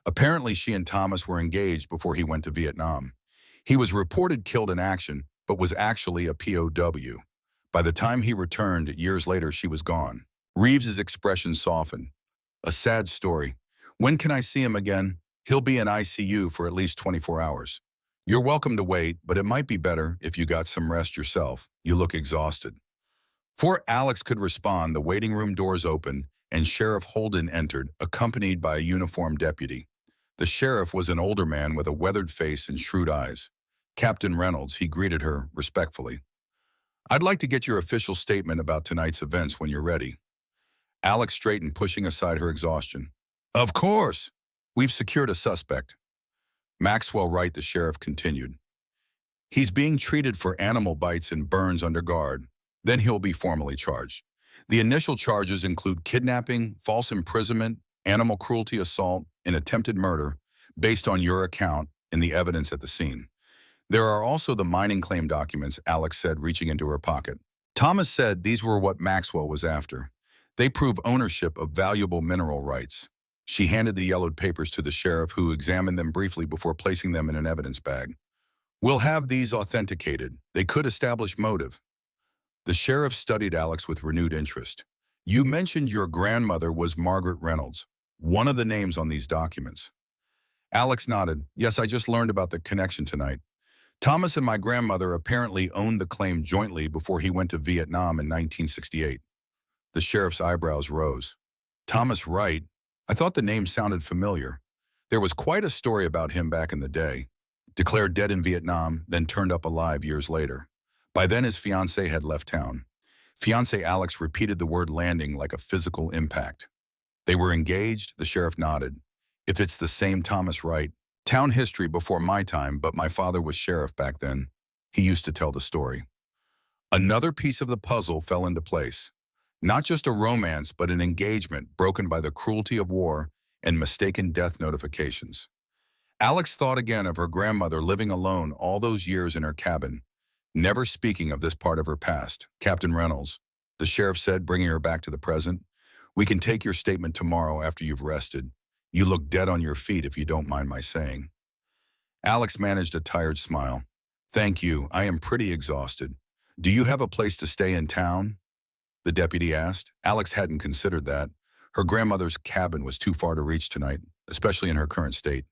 Apparently, she and Thomas were engaged before he went to Vietnam. He was reported killed in action, but was actually a POW. By the time he returned, years later, she was gone. Reeves's expression softened. A sad story. When can I see him again? He'll be in ICU for at least 24 hours. You're welcome to wait, but it might be better if you got some rest yourself. You look exhausted. Before Alex could respond, the waiting room doors opened and Sheriff Holden entered, accompanied by a uniformed deputy. The sheriff was an older man with a weathered face and shrewd eyes. Captain Reynolds, he greeted her respectfully. I'd like to get your official statement about tonight's events when you're ready. Alex straightened, pushing aside her exhaustion. Of course. We've secured a suspect. Maxwell Wright, the sheriff continued. He's being treated for animal bites and burns under guard. Then he'll be formally charged. The initial charges include kidnapping, false imprisonment, animal cruelty assault, and attempted murder, based on your account and the evidence at the scene. There are also the mining claim documents, Alex said, reaching into her pocket. Thomas said these were what Maxwell was after. They prove ownership of valuable mineral rights. She handed the yellowed papers to the sheriff, who examined them briefly before placing them in an evidence bag. We'll have these authenticated. They could establish motive. The sheriff studied Alex with renewed interest. You mentioned your grandmother was Margaret Reynolds, one of the names on these documents. Alex nodded. Yes, I just learned about the connection tonight. Thomas and my grandmother apparently owned the claim jointly before he went to Vietnam in 1968. The sheriff's eyebrows rose. Thomas Wright? I thought the name sounded familiar. There was quite a story about him back in the day. Declared dead in Vietnam, then turned up alive years later. By then, his fiancée had left town. Fiancé Alex repeated the word landing like a physical impact. They were engaged, the sheriff nodded. If it's the same Thomas Wright, town history before my time, but my father was sheriff back then. He used to tell the story. Another piece of the puzzle fell into place. Not just a romance, but an engagement broken by the cruelty of war and mistaken death notifications. Alex thought again of her grandmother living alone all those years in her cabin, never speaking of this part of her past. Captain Reynolds, the sheriff said, bringing her back to the present, we can take your statement tomorrow after you've rested. You look dead on your feet, if you don't mind my saying. Alex managed a tired smile. Thank you, I am pretty exhausted. Do you have a place to stay in town? The deputy asked. Alex hadn't considered that. Her grandmother's cabin was too far to reach tonight, especially in her current state.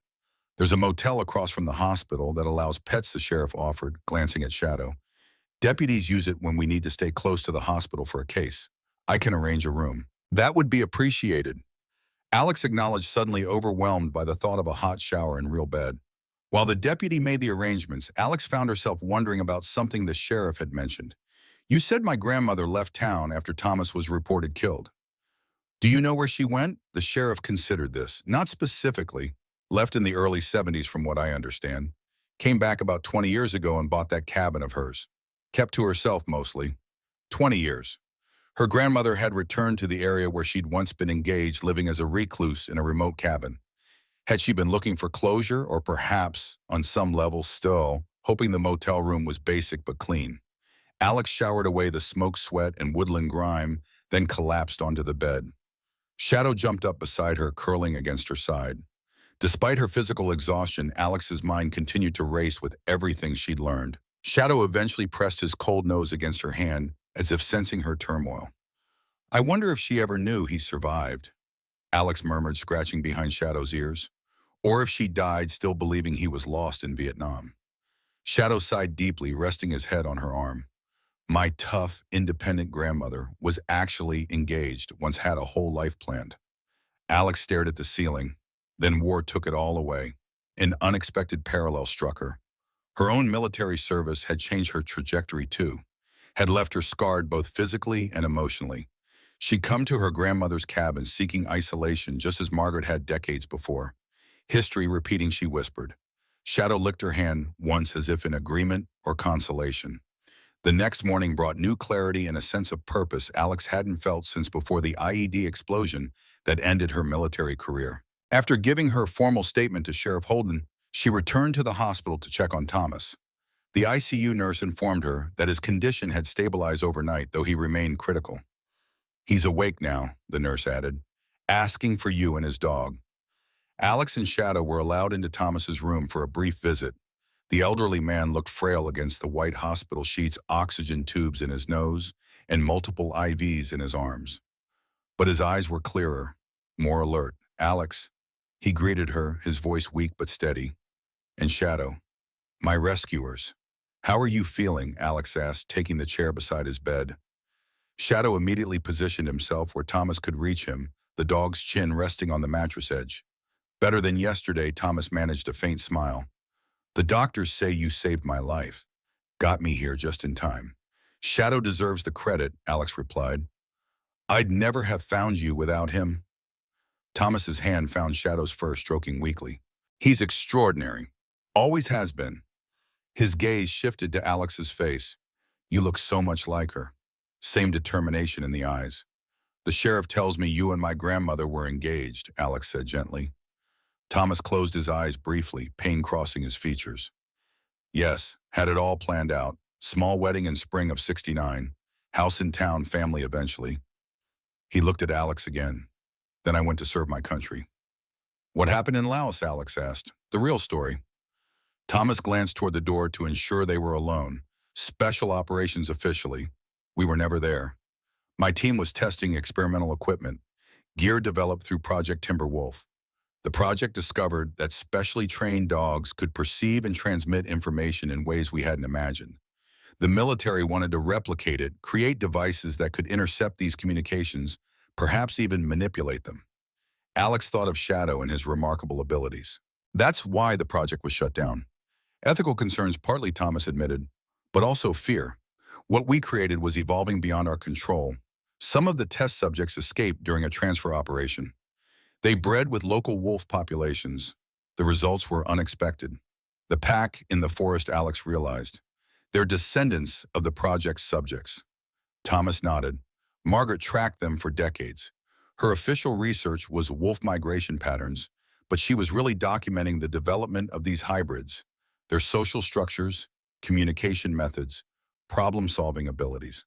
There's a motel across from the hospital that allows pets, the sheriff offered, glancing at Shadow. Deputies use it when we need to stay close to the hospital for a case. I can arrange a room. That would be appreciated. Alex acknowledged, suddenly overwhelmed by the thought of a hot shower and real bed. While the deputy made the arrangements, Alex found herself wondering about something the sheriff had mentioned. You said my grandmother left town after Thomas was reported killed. Do you know where she went? The sheriff considered this. Not specifically. Left in the early 70s from what I understand. Came back about 20 years ago and bought that cabin of hers. Kept to herself mostly. 20 years. Her grandmother had returned to the area where she'd once been engaged, living as a recluse in a remote cabin. Had she been looking for closure, or perhaps, on some level still, hoping the motel room was basic but clean? Alex showered away the smoke, sweat, and woodland grime, then collapsed onto the bed. Shadow jumped up beside her, curling against her side. Despite her physical exhaustion, Alex's mind continued to race with everything she'd learned. Shadow eventually pressed his cold nose against her hand, as if sensing her turmoil. I wonder if she ever knew he survived, Alex murmured, scratching behind Shadow's ears. Or if she died still believing he was lost in Vietnam. Shadow sighed deeply, resting his head on her arm. My tough, independent grandmother was actually engaged, once had a whole life planned. Alex stared at the ceiling. Then war took it all away. An unexpected parallel struck her. Her own military service had changed her trajectory too, had left her scarred both physically and emotionally. She'd come to her grandmother's cabin seeking isolation just as Margaret had decades before. History repeating, she whispered. Shadow licked her hand once as if in agreement or consolation. The next morning brought new clarity and a sense of purpose Alex hadn't felt since before the IED explosion that ended her military career. After giving her formal statement to Sheriff Holden, she returned to the hospital to check on Thomas. The ICU nurse informed her that his condition had stabilized overnight, though he remained critical. "He's awake now," the nurse added, "asking for you and his dog." Alex and Shadow were allowed into Thomas's room for a brief visit. The elderly man looked frail against the white hospital sheets, oxygen tubes in his nose, and multiple IVs in his arms. But his eyes were clearer, more alert. "Alex," he greeted her, his voice weak but steady. "And Shadow, my rescuers. How are you feeling?" Alex asked, taking the chair beside his bed. Shadow immediately positioned himself where Thomas could reach him, the dog's chin resting on the mattress edge. "Better than yesterday," Thomas managed a faint smile. "The doctors say you saved my life. Got me here just in time." "Shadow deserves the credit," Alex replied. "I'd never have found you without him." Thomas's hand found Shadow's fur, stroking weakly. "He's extraordinary. Always has been." His gaze shifted to Alex's face. "You look so much like her." Same determination in the eyes. "The sheriff tells me you and my grandmother were engaged," Alex said gently. Thomas closed his eyes briefly, pain crossing his features. "Yes, had it all planned out. Small wedding in spring of '69. House in town, family eventually." He looked at Alex again. "Then I went to serve my country." "What happened in Laos?" Alex asked. "The real story." Thomas glanced toward the door to ensure they were alone. "Special operations officially. We were never there. My team was testing experimental equipment, gear developed through Project Timberwolf. The project discovered that specially trained dogs could perceive and transmit information in ways we hadn't imagined. The military wanted to replicate it, create devices that could intercept these communications, perhaps even manipulate them." Alex thought of Shadow and his remarkable abilities. "That's why the project was shut down. Ethical concerns partly," Thomas admitted, "but also fear. What we created was evolving beyond our control. Some of the test subjects escaped during a transfer operation. They bred with local wolf populations. The results were unexpected. The pack in the forest," Alex realized. "They're descendants of the project's subjects." Thomas nodded. "Margaret tracked them for decades. Her official research was wolf migration patterns, but she was really documenting the development of these hybrids, their social structures, communication methods, problem-solving abilities."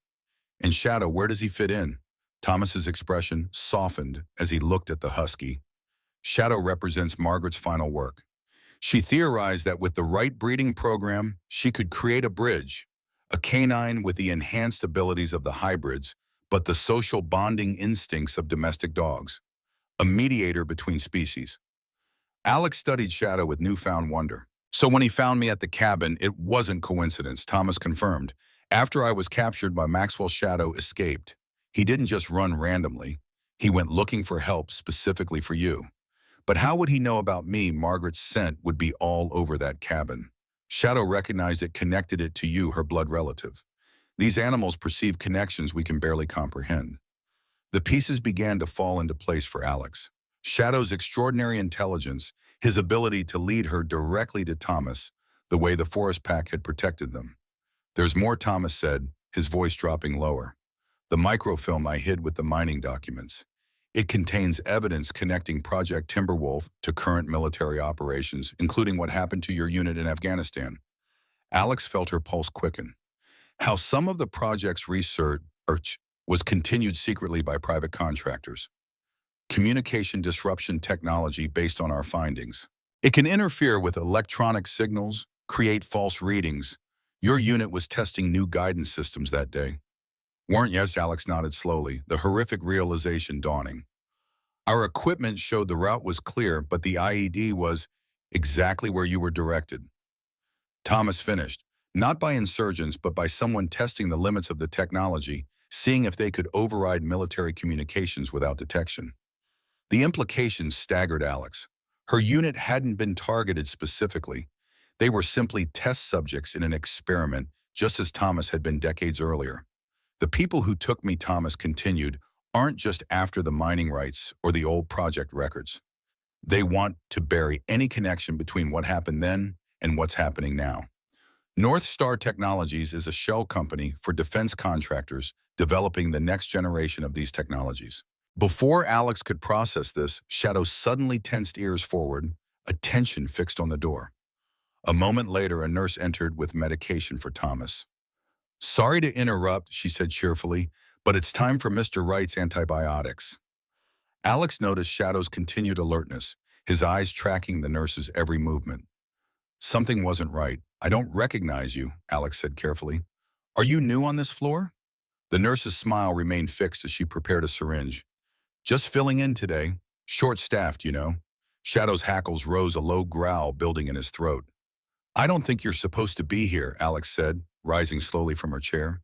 "And Shadow, where does he fit in?" Thomas's expression softened as he looked at the husky. "Shadow represents Margaret's final work. She theorized that with the right breeding program, she could create a bridge, a canine with the enhanced abilities of the hybrids, but the social bonding instincts of domestic dogs, a mediator between species." Alex studied Shadow with newfound wonder. "So when he found me at the cabin, it wasn't coincidence," Thomas confirmed. "After I was captured by Maxwell, Shadow escaped. He didn't just run randomly. He went looking for help specifically for you. But how would he know about me? Margaret's scent would be all over that cabin. Shadow recognized it, connected it to you, her blood relative. These animals perceive connections we can barely comprehend." The pieces began to fall into place for Alex. Shadow's extraordinary intelligence, his ability to lead her directly to Thomas, the way the forest pack had protected them. "There's more," Thomas said, his voice dropping lower. "The microfilm I hid with the mining documents. It contains evidence connecting Project Timberwolf to current military operations, including what happened to your unit in Afghanistan." Alex felt her pulse quicken. "How some of the project's research was continued secretly by private contractors. Communication disruption technology based on our findings. It can interfere with electronic signals, create false readings. Your unit was testing new guidance systems that day." "Weren't?" "Yes," Alex nodded slowly, the horrific realization dawning. "Our equipment showed the route was clear, but the IED was exactly where you were directed." Thomas finished, "Not by insurgents, but by someone testing the limits of the technology, seeing if they could override military communications without detection." The implications staggered Alex. Her unit hadn't been targeted specifically. They were simply test subjects in an experiment, just as Thomas had been decades earlier. "The people who took me," Thomas continued, "aren't just after the mining rights or the old project records. They want to bury any connection between what happened then and what's happening now." North Star Technologies is a shell company for defense contractors developing the next generation of these technologies. Before Alex could process this, Shadow suddenly tensed ears forward, attention fixed on the door. A moment later, a nurse entered with medication for Thomas. "Sorry to interrupt," she said cheerfully, "but it's time for Mr. Wright's antibiotics." Alex noticed Shadow's continued alertness, his eyes tracking the nurse's every movement. "Something wasn't right. I don't recognize you," Alex said carefully. "Are you new on this floor?" The nurse's smile remained fixed as she prepared a syringe. "Just filling in today. Short-staffed, you know." Shadow's hackles rose, a low growl building in his throat. "I don't think you're supposed to be here," Alex said, rising slowly from her chair.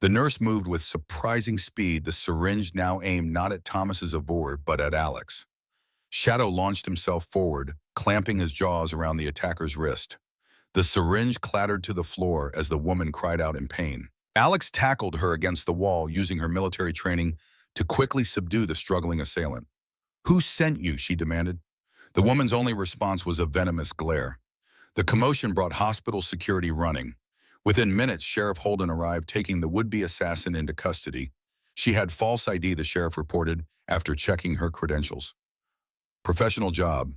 The nurse moved with surprising speed, the syringe now aimed not at Thomas's avor, but at Alex. Shadow launched himself forward, clamping his jaws around the attacker's wrist. The syringe clattered to the floor as the woman cried out in pain. Alex tackled her against the wall, using her military training to quickly subdue the struggling assailant. "Who sent you?" she demanded. The woman's only response was a venomous glare. The commotion brought hospital security running. Within minutes, Sheriff Holden arrived, taking the would-be assassin into custody. She had false ID, the sheriff reported, after checking her credentials. "Professional job.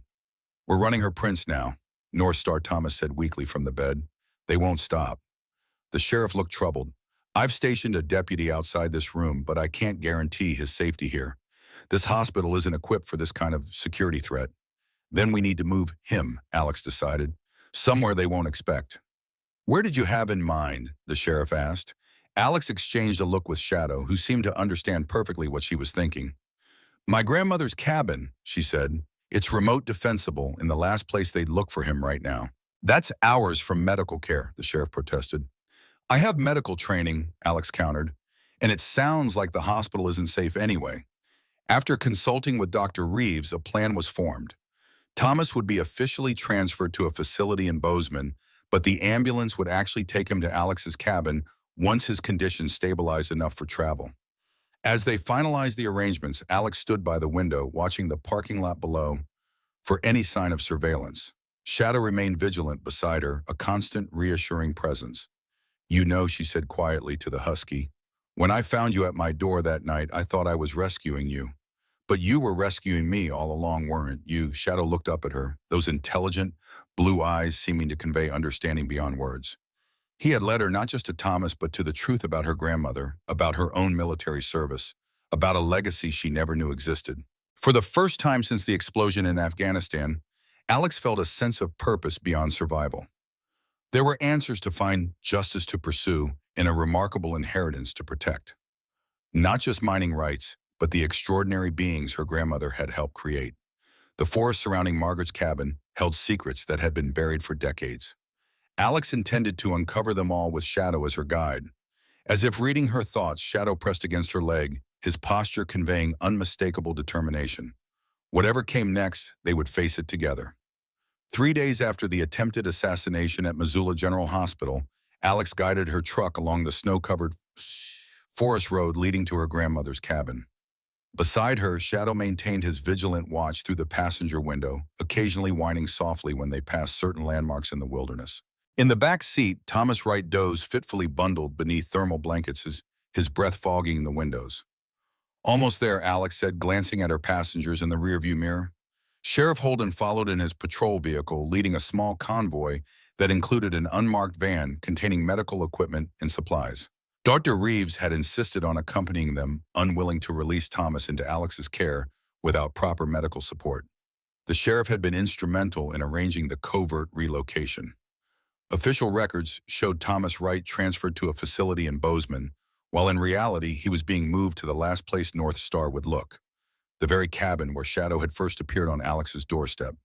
We're running her prints now," North Star Thomas said weakly from the bed. "They won't stop." The sheriff looked troubled. "I've stationed a deputy outside this room, but I can't guarantee his safety here. This hospital isn't equipped for this kind of security threat." "Then we need to move him," Alex decided. "Somewhere they won't expect." "Where did you have in mind?" the sheriff asked. Alex exchanged a look with Shadow, who seemed to understand perfectly what she was thinking. "My grandmother's cabin," she said. "It's remote defensible, in the last place they'd look for him right now." "That's hours from medical care," the sheriff protested. "I have medical training," Alex countered, "and it sounds like the hospital isn't safe anyway." After consulting with Dr. Reeves, a plan was formed. Thomas would be officially transferred to a facility in Bozeman, but the ambulance would actually take him to Alex's cabin once his condition stabilized enough for travel. As they finalized the arrangements, Alex stood by the window, watching the parking lot below for any sign of surveillance. Shadow remained vigilant beside her, a constant, reassuring presence. "You know," she said quietly to the husky, "when I found you at my door that night, I thought I was rescuing you. But you were rescuing me all along, weren't you?" Shadow looked up at her, those intelligent, blue eyes seeming to convey understanding beyond words. He had led her not just to Thomas, but to the truth about her grandmother, about her own military service, about a legacy she never knew existed. For the first time since the explosion in Afghanistan, Alex felt a sense of purpose beyond survival. There were answers to find, justice to pursue, and a remarkable inheritance to protect. Not just mining rights, but the extraordinary beings her grandmother had helped create. The forest surrounding Margaret's cabin held secrets that had been buried for decades. Alex intended to uncover them all with Shadow as her guide. As if reading her thoughts, Shadow pressed against her leg, his posture conveying unmistakable determination. Whatever came next, they would face it together. 3 days after the attempted assassination at Missoula General Hospital, Alex guided her truck along the snow-covered forest road leading to her grandmother's cabin. Beside her, Shadow maintained his vigilant watch through the passenger window, occasionally whining softly when they passed certain landmarks in the wilderness. In the back seat, Thomas Wright dozed, fitfully bundled beneath thermal blankets, his breath fogging the windows. "Almost there," Alex said, glancing at her passengers in the rearview mirror. Sheriff Holden followed in his patrol vehicle, leading a small convoy that included an unmarked van containing medical equipment and supplies. Dr. Reeves had insisted on accompanying them, unwilling to release Thomas into Alex's care without proper medical support. The sheriff had been instrumental in arranging the covert relocation. Official records showed Thomas Wright transferred to a facility in Bozeman, while in reality he was being moved to the last place North Star would look, the very cabin where Shadow had first appeared on Alex's doorstep.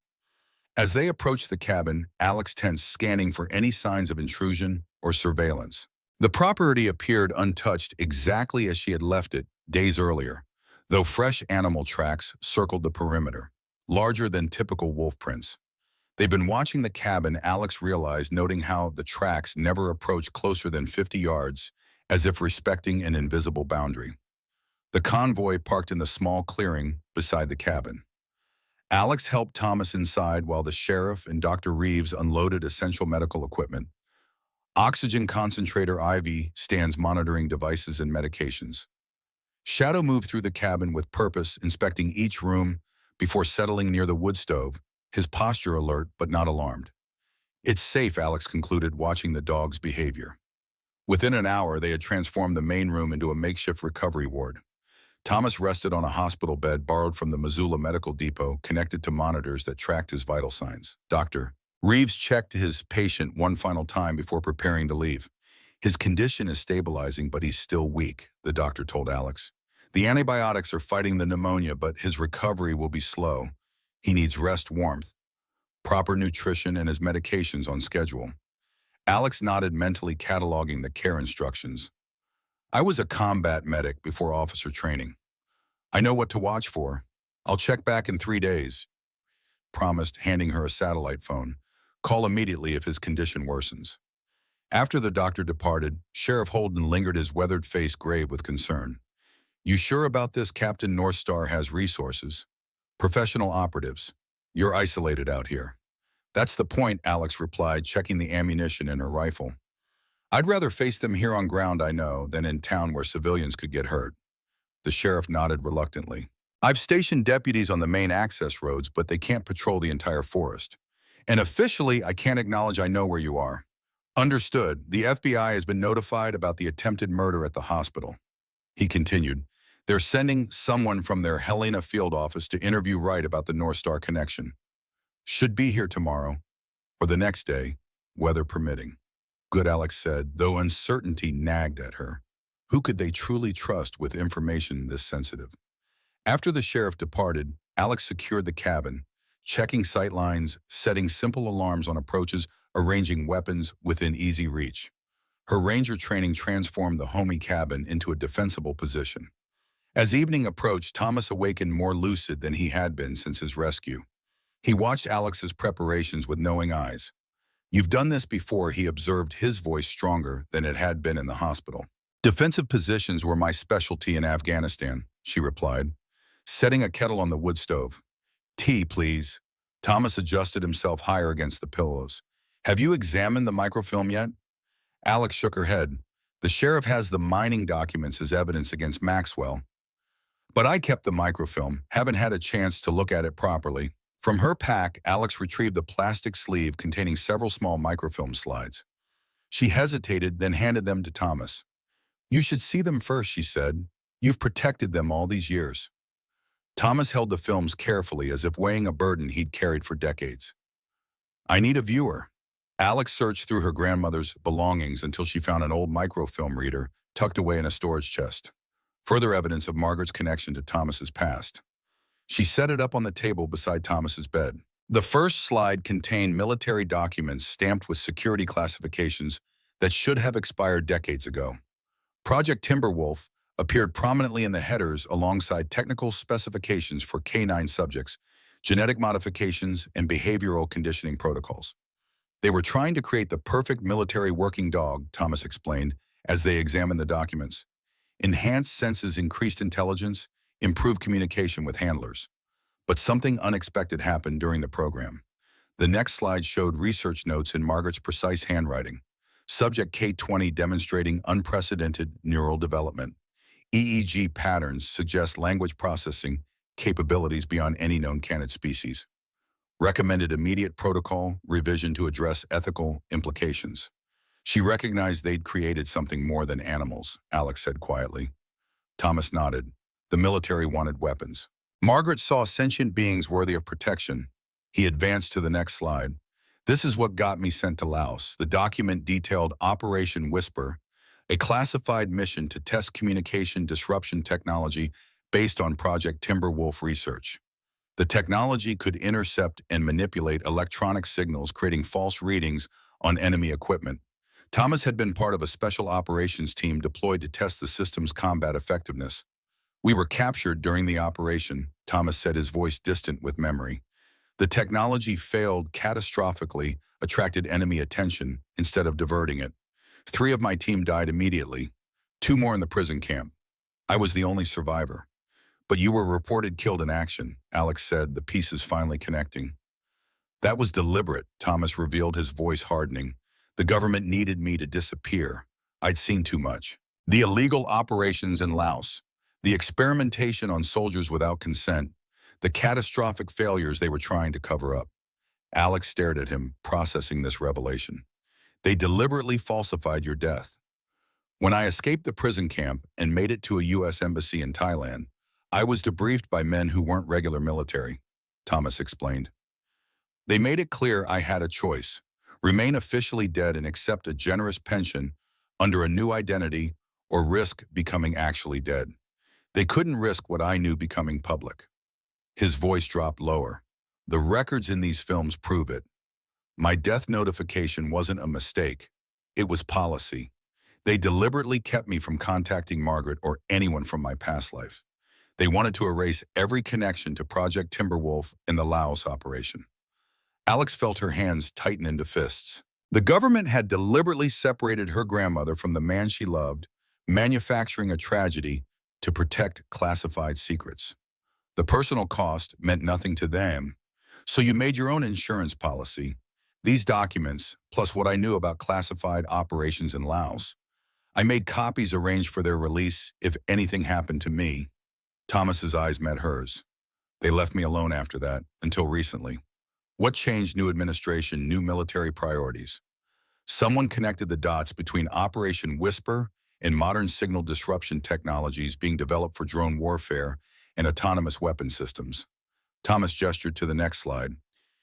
As they approached the cabin, Alex tensed, scanning for any signs of intrusion or surveillance. The property appeared untouched, exactly as she had left it days earlier, though fresh animal tracks circled the perimeter, larger than typical wolf prints. They'd been watching the cabin, Alex realized, noting how the tracks never approached closer than 50 yards, as if respecting an invisible boundary. The convoy parked in the small clearing beside the cabin. Alex helped Thomas inside while the sheriff and Dr. Reeves unloaded essential medical equipment. Oxygen concentrator, IV stands, monitoring devices and medications. Shadow moved through the cabin with purpose, inspecting each room before settling near the wood stove, his posture alert but not alarmed. It's safe, Alex concluded, watching the dog's behavior. Within an hour, they had transformed the main room into a makeshift recovery ward. Thomas rested on a hospital bed borrowed from the Missoula Medical Depot, connected to monitors that tracked his vital signs. Dr. Reeves checked his patient one final time before preparing to leave. His condition is stabilizing, but he's still weak, the doctor told Alex. The antibiotics are fighting the pneumonia, but his recovery will be slow. He needs rest, warmth, proper nutrition, and his medications on schedule. Alex nodded, mentally cataloging the care instructions. I was a combat medic before officer training. I know what to watch for. I'll check back in 3 days, promised, handing her a satellite phone. Call immediately if his condition worsens. After the doctor departed, Sheriff Holden lingered, his weathered face grave with concern. You sure about this? Captain North Star has resources. Professional operatives. You're isolated out here. That's the point, Alex replied, checking the ammunition in her rifle. I'd rather face them here on ground I know than in town where civilians could get hurt. The sheriff nodded reluctantly. I've stationed deputies on the main access roads, but they can't patrol the entire forest. And officially, I can't acknowledge I know where you are. Understood. The FBI has been notified about the attempted murder at the hospital. He continued. They're sending someone from their Helena field office to interview Wright about the North Star connection. Should be here tomorrow, or the next day, weather permitting. Good, Alex said, though uncertainty nagged at her. Who could they truly trust with information this sensitive? After the sheriff departed, Alex secured the cabin, checking sight lines, setting simple alarms on approaches, arranging weapons within easy reach. Her ranger training transformed the homey cabin into a defensible position. As evening approached, Thomas awakened more lucid than he had been since his rescue. He watched Alex's preparations with knowing eyes. You've done this before, he observed, his voice stronger than it had been in the hospital. Defensive positions were my specialty in Afghanistan, she replied, setting a kettle on the wood stove. Tea, please. Thomas adjusted himself higher against the pillows. Have you examined the microfilm yet? Alex shook her head. The sheriff has the mining documents as evidence against Maxwell. But I kept the microfilm, haven't had a chance to look at it properly. From her pack, Alex retrieved the plastic sleeve containing several small microfilm slides. She hesitated, then handed them to Thomas. You should see them first, she said. You've protected them all these years. Thomas held the films carefully, as if weighing a burden he'd carried for decades. I need a viewer. Alex searched through her grandmother's belongings until she found an old microfilm reader tucked away in a storage chest. Further evidence of Margaret's connection to Thomas's past. She set it up on the table beside Thomas's bed. The first slide contained military documents stamped with security classifications that should have expired decades ago. Project Timberwolf appeared prominently in the headers alongside technical specifications for canine subjects, genetic modifications, and behavioral conditioning protocols. They were trying to create the perfect military working dog, Thomas explained, as they examined the documents. Enhanced senses, increased intelligence, improved communication with handlers. But something unexpected happened during the program. The next slide showed research notes in Margaret's precise handwriting. Subject K20 demonstrating unprecedented neural development. EEG patterns suggest language processing capabilities beyond any known canid species. Recommended immediate protocol revision to address ethical implications. She recognized they'd created something more than animals, Alex said quietly. Thomas nodded. The military wanted weapons. Margaret saw sentient beings worthy of protection. He advanced to the next slide. This is what got me sent to Laos. The document detailed Operation Whisper, a classified mission to test communication disruption technology based on Project Timberwolf research. The technology could intercept and manipulate electronic signals, creating false readings on enemy equipment. Thomas had been part of a special operations team deployed to test the system's combat effectiveness. We were captured during the operation, Thomas said, his voice distant with memory. The technology failed catastrophically, attracted enemy attention instead of diverting it. 3 of my team died immediately, 2 more in the prison camp. I was the only survivor. But you were reported killed in action, Alex said, the pieces finally connecting. That was deliberate, Thomas revealed, his voice hardening. The government needed me to disappear. I'd seen too much. The illegal operations in Laos. The experimentation on soldiers without consent, the catastrophic failures they were trying to cover up. Alex stared at him, processing this revelation. They deliberately falsified your death. When I escaped the prison camp and made it to a U.S. embassy in Thailand, I was debriefed by men who weren't regular military, Thomas explained. They made it clear I had a choice: remain officially dead and accept a generous pension under a new identity, or risk becoming actually dead. They couldn't risk what I knew becoming public. His voice dropped lower. The records in these films prove it. My death notification wasn't a mistake. It was policy. They deliberately kept me from contacting Margaret or anyone from my past life. They wanted to erase every connection to Project Timberwolf in the Laos operation. Alex felt her hands tighten into fists. The government had deliberately separated her grandmother from the man she loved, manufacturing a tragedy to protect classified secrets. The personal cost meant nothing to them, so you made your own insurance policy. These documents, plus what I knew about classified operations in Laos. I made copies arranged for their release if anything happened to me. Thomas's eyes met hers. They left me alone after that, until recently. What changed? New administration, new military priorities. Someone connected the dots between Operation Whisper and modern signal disruption technologies being developed for drone warfare and autonomous weapon systems. Thomas gestured to the next slide,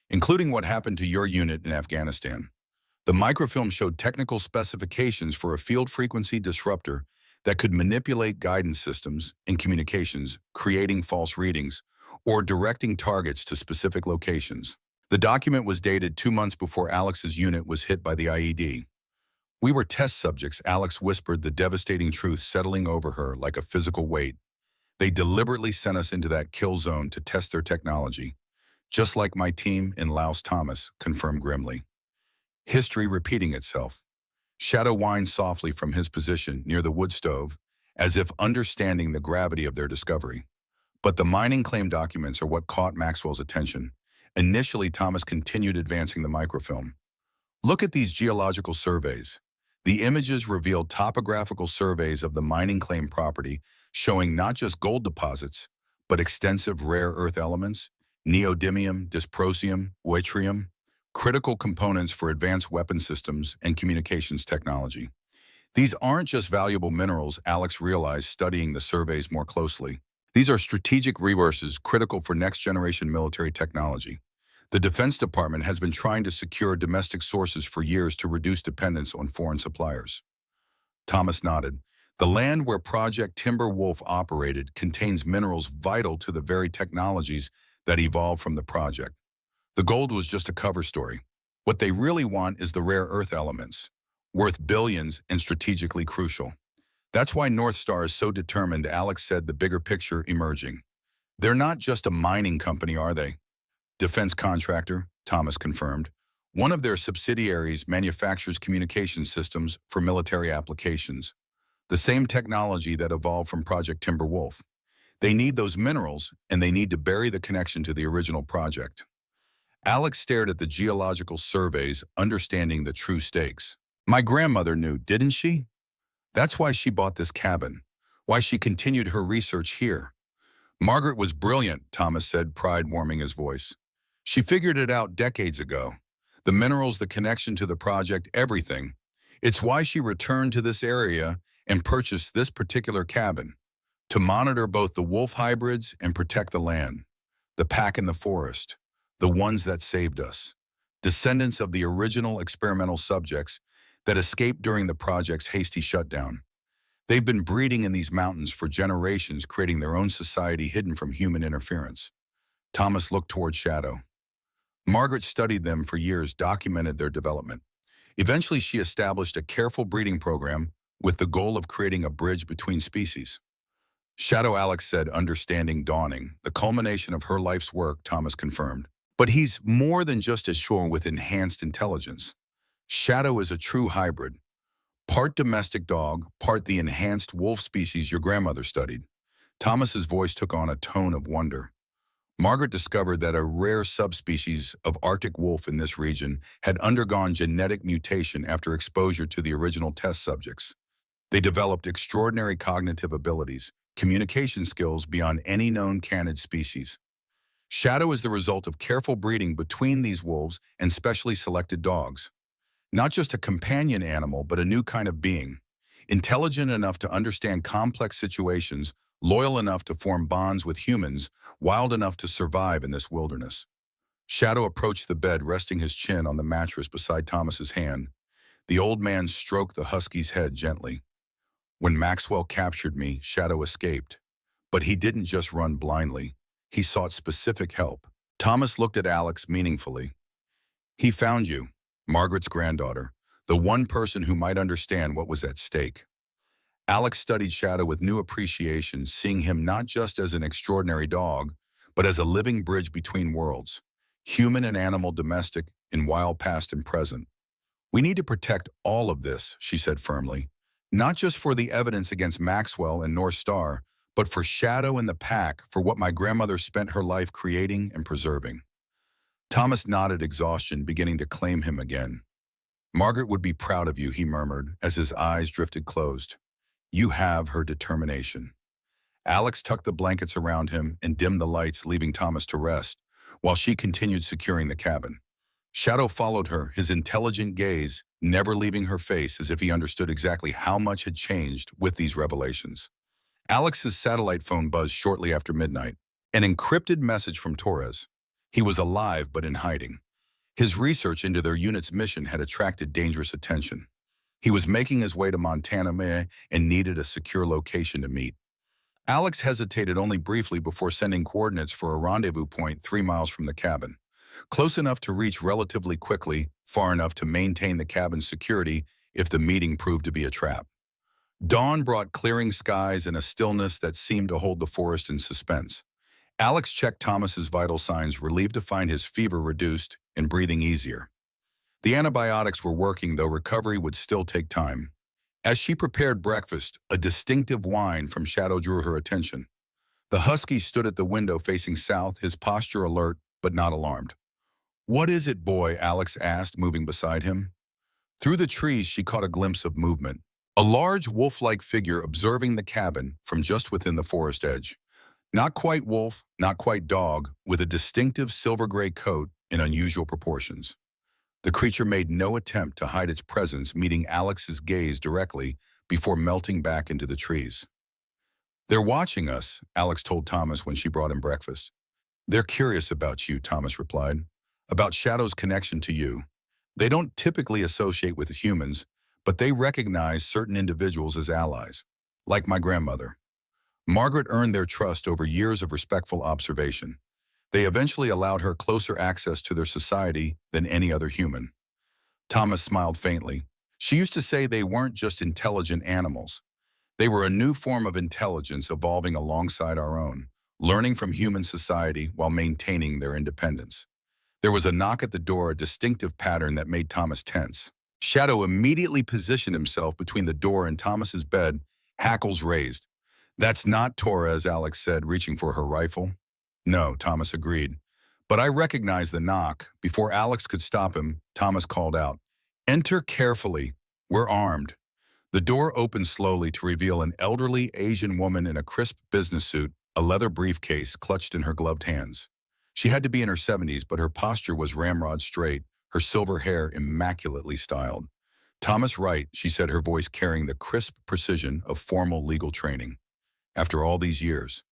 including what happened to your unit in Afghanistan. The microfilm showed technical specifications for a field frequency disruptor that could manipulate guidance systems and communications, creating false readings or directing targets to specific locations. The document was dated 2 months before Alex's unit was hit by the IED. We were test subjects, Alex whispered, the devastating truth settling over her like a physical weight. They deliberately sent us into that kill zone to test their technology, just like my team in Laos. Thomas confirmed grimly. History repeating itself. Shadow whined softly from his position near the wood stove, as if understanding the gravity of their discovery. But the mining claim documents are what caught Maxwell's attention. Initially, Thomas continued advancing the microfilm. Look at these geological surveys. The images revealed topographical surveys of the mining claim property, showing not just gold deposits, but extensive rare earth elements, neodymium, dysprosium, yttrium, critical components for advanced weapon systems and communications technology. These aren't just valuable minerals, Alex realized, studying the surveys more closely. These are strategic resources critical for next-generation military technology. The Defense Department has been trying to secure domestic sources for years to reduce dependence on foreign suppliers. Thomas nodded. The land where Project Timberwolf operated contains minerals vital to the very technologies that evolved from the project. The gold was just a cover story. What they really want is the rare earth elements, worth billions and strategically crucial. That's why North Star is so determined, Alex said, the bigger picture emerging. They're not just a mining company, are they? Defense contractor, Thomas confirmed. One of their subsidiaries manufactures communication systems for military applications, the same technology that evolved from Project Timberwolf. They need those minerals, and they need to bury the connection to the original project. Alex stared at the geological surveys, understanding the true stakes. My grandmother knew, didn't she? That's why she bought this cabin, why she continued her research here. Margaret was brilliant, Thomas said, pride warming his voice. She figured it out decades ago. The minerals, the connection to the project, everything. It's why she returned to this area and purchased this particular cabin, to monitor both the wolf hybrids and protect the land, the pack in the forest, the ones that saved us, descendants of the original experimental subjects that escaped during the project's hasty shutdown. They've been breeding in these mountains for generations, creating their own society hidden from human interference. Thomas looked toward Shadow. Margaret studied them for years, documented their development. Eventually, she established a careful breeding program with the goal of creating a bridge between species. Shadow, Alex said, understanding dawning. The culmination of her life's work, Thomas confirmed. But he's more than just a shore with enhanced intelligence. Shadow is a true hybrid, part domestic dog, part the enhanced wolf species your grandmother studied. Thomas's voice took on a tone of wonder. Margaret discovered that a rare subspecies of Arctic wolf in this region had undergone genetic mutation after exposure to the original test subjects. They developed extraordinary cognitive abilities, communication skills beyond any known canid species. Shadow is the result of careful breeding between these wolves and specially selected dogs. Not just a companion animal, but a new kind of being. Intelligent enough to understand complex situations, loyal enough to form bonds with humans, wild enough to survive in this wilderness. Shadow approached the bed, resting his chin on the mattress beside Thomas's hand. The old man stroked the husky's head gently. When Maxwell captured me, Shadow escaped. But he didn't just run blindly. He sought specific help. Thomas looked at Alex meaningfully. He found you, Margaret's granddaughter, the one person who might understand what was at stake. Alex studied Shadow with new appreciation, seeing him not just as an extraordinary dog, but as a living bridge between worlds, human and animal, domestic, in wild past and present. We need to protect all of this, she said firmly, not just for the evidence against Maxwell and North Star, but for Shadow and the pack, for what my grandmother spent her life creating and preserving. Thomas nodded, exhaustion beginning to claim him again. Margaret would be proud of you, he murmured, as his eyes drifted closed. You have her determination. Alex tucked the blankets around him and dimmed the lights, leaving Thomas to rest, while she continued securing the cabin. Shadow followed her, his intelligent gaze never leaving her face, as if he understood exactly how much had changed with these revelations. Alex's satellite phone buzzed shortly after midnight. An encrypted message from Torres. He was alive but in hiding. His research into their unit's mission had attracted dangerous attention. He was making his way to Montana and needed a secure location to meet. Alex hesitated only briefly before sending coordinates for a rendezvous point 3 miles from the cabin. Close enough to reach relatively quickly, far enough to maintain the cabin's security if the meeting proved to be a trap. Dawn brought clearing skies and a stillness that seemed to hold the forest in suspense. Alex checked Thomas's vital signs, relieved to find his fever reduced and breathing easier. The antibiotics were working, though recovery would still take time. As she prepared breakfast, a distinctive whine from Shadow drew her attention. The husky stood at the window facing south, his posture alert but not alarmed. What is it, boy? Alex asked, moving beside him. Through the trees, she caught a glimpse of movement. A large wolf-like figure observing the cabin from just within the forest edge. Not quite wolf, not quite dog, with a distinctive silver-gray coat in unusual proportions. The creature made no attempt to hide its presence, meeting Alex's gaze directly before melting back into the trees. They're watching us, Alex told Thomas when she brought him breakfast. They're curious about you, Thomas replied. About Shadow's connection to you. They don't typically associate with humans, but they recognize certain individuals as allies, like my grandmother. Margaret earned their trust over years of respectful observation. They eventually allowed her closer access to their society than any other human. Thomas smiled faintly. She used to say they weren't just intelligent animals. They were a new form of intelligence evolving alongside our own, learning from human society while maintaining their independence. There was a knock at the door, a distinctive pattern that made Thomas tense. Shadow immediately positioned himself between the door and Thomas's bed, hackles raised. That's not Torres, Alex said, reaching for her rifle. No, Thomas agreed. But I recognized the knock. Before Alex could stop him, Thomas called out, Enter carefully. We're armed. The door opened slowly to reveal an elderly Asian woman in a crisp business suit, a leather briefcase clutched in her gloved hands. She had to be in her 70s, but her posture was ramrod straight, her silver hair immaculately styled. Thomas Wright, she said, her voice carrying the crisp precision of formal legal training. After all these years,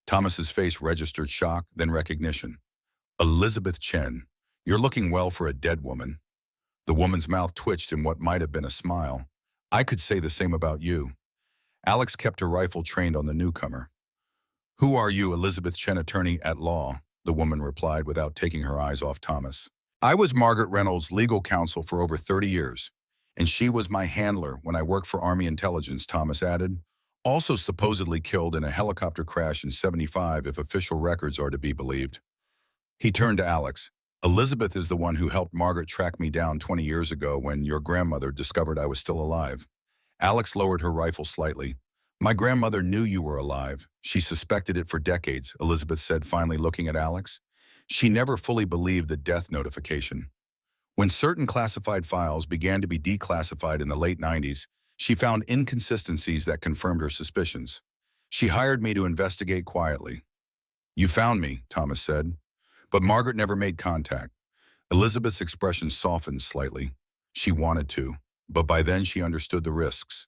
Thomas's face registered shock, then recognition. Elizabeth Chen, you're looking well for a dead woman. The woman's mouth twitched in what might have been a smile. I could say the same about you. Alex kept her rifle trained on the newcomer. Who are you, Elizabeth Chen, attorney at law? The woman replied without taking her eyes off Thomas. I was Margaret Reynolds' legal counsel for over 30 years, and she was my handler when I worked for Army Intelligence, Thomas added. Also supposedly killed in a helicopter crash in '75 if official records are to be believed. He turned to Alex. Elizabeth is the one who helped Margaret track me down 20 years ago when your grandmother discovered I was still alive. Alex lowered her rifle slightly. My grandmother knew you were alive. She suspected it for decades, Elizabeth said, finally looking at Alex. She never fully believed the death notification. When certain classified files began to be declassified in the late '90s, she found inconsistencies that confirmed her suspicions. She hired me to investigate quietly. You found me, Thomas said. But Margaret never made contact. Elizabeth's expression softened slightly. She wanted to, but by then she understood the risks.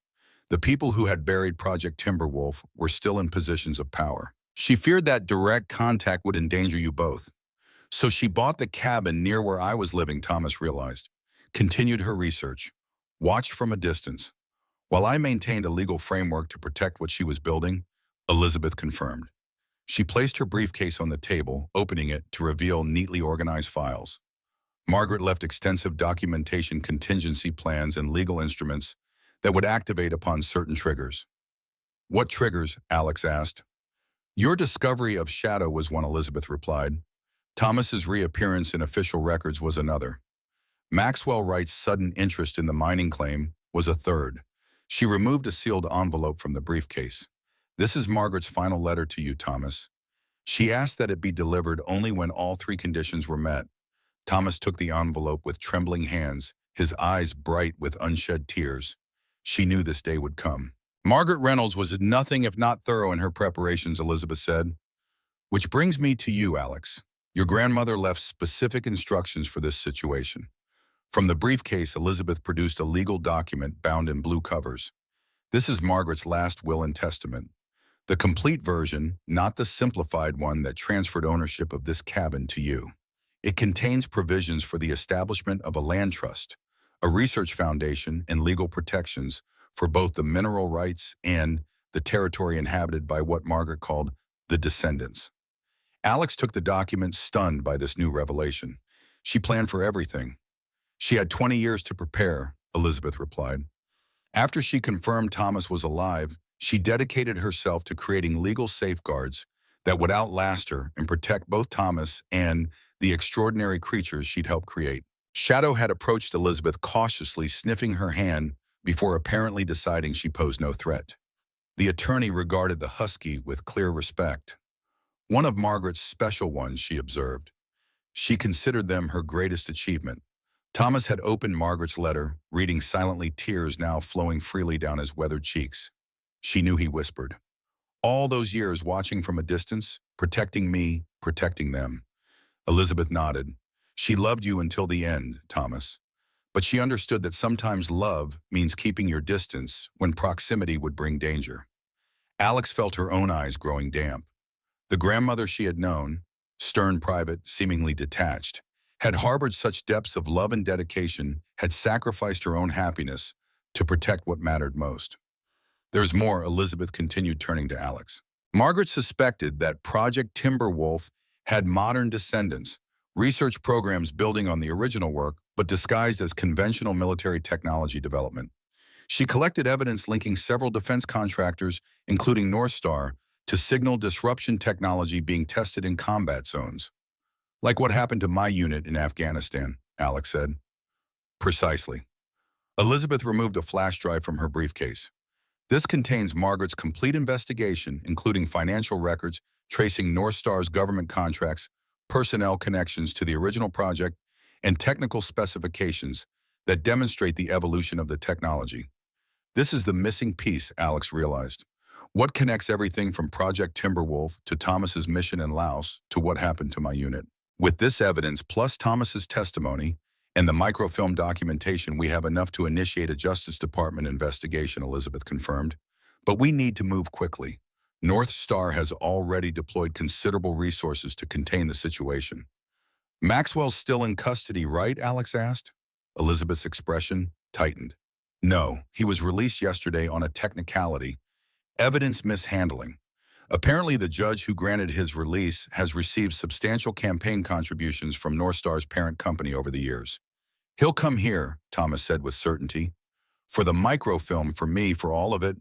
The people who had buried Project Timberwolf were still in positions of power. She feared that direct contact would endanger you both. So she bought the cabin near where I was living, Thomas realized. Continued her research. Watched from a distance. While I maintained a legal framework to protect what she was building, Elizabeth confirmed. She placed her briefcase on the table, opening it to reveal neatly organized files. Margaret left extensive documentation, contingency plans, and legal instruments that would activate upon certain triggers. What triggers? Alex asked. Your discovery of Shadow was one, Elizabeth replied. Thomas's reappearance in official records was another. Maxwell Wright's sudden interest in the mining claim was a third. She removed a sealed envelope from the briefcase. This is Margaret's final letter to you, Thomas. She asked that it be delivered only when all three conditions were met. Thomas took the envelope with trembling hands, his eyes bright with unshed tears. She knew this day would come. Margaret Reynolds was nothing if not thorough in her preparations, Elizabeth said. Which brings me to you, Alex. Your grandmother left specific instructions for this situation. From the briefcase, Elizabeth produced a legal document bound in blue covers. This is Margaret's last will and testament. The complete version, not the simplified one that transferred ownership of this cabin to you. It contains provisions for the establishment of a land trust, a research foundation, and legal protections for both the mineral rights and the territory inhabited by what Margaret called the descendants. Alex took the document, stunned by this new revelation. She planned for everything. She had 20 years to prepare, Elizabeth replied. After she confirmed Thomas was alive, she dedicated herself to creating legal safeguards that would outlast her and protect both Thomas and the extraordinary creatures she'd helped create. Shadow had approached Elizabeth cautiously, sniffing her hand before apparently deciding she posed no threat. The attorney regarded the husky with clear respect. One of Margaret's special ones, she observed. She considered them her greatest achievement. Thomas had opened Margaret's letter, reading silently, tears now flowing freely down his weathered cheeks. She knew he whispered. All those years watching from a distance, protecting me, protecting them. Elizabeth nodded. She loved you until the end, Thomas. But she understood that sometimes love means keeping your distance when proximity would bring danger. Alex felt her own eyes growing damp. The grandmother she had known, stern, private, seemingly detached, had harbored such depths of love and dedication, had sacrificed her own happiness to protect what mattered most. There's more, Elizabeth continued, turning to Alex. Margaret suspected that Project Timberwolf had modern descendants, research programs building on the original work, but disguised as conventional military technology development. She collected evidence linking several defense contractors, including North Star, to signal disruption technology being tested in combat zones. Like what happened to my unit in Afghanistan, Alex said. Precisely. Elizabeth removed a flash drive from her briefcase. This contains Margaret's complete investigation, including financial records, tracing North Star's government contracts, personnel connections to the original project, and technical specifications that demonstrate the evolution of the technology. This is the missing piece, Alex realized. What connects everything from Project Timberwolf to Thomas's mission in Laos to what happened to my unit? With this evidence, plus Thomas's testimony and the microfilm documentation, we have enough to initiate a Justice Department investigation, Elizabeth confirmed. But we need to move quickly. North Star has already deployed considerable resources to contain the situation. Maxwell's still in custody, right? Alex asked. Elizabeth's expression tightened. No, he was released yesterday on a technicality, evidence mishandling. Apparently, the judge who granted his release has received substantial campaign contributions from North Star's parent company over the years. He'll come here, Thomas said with certainty. For the microfilm, for me, for all of it.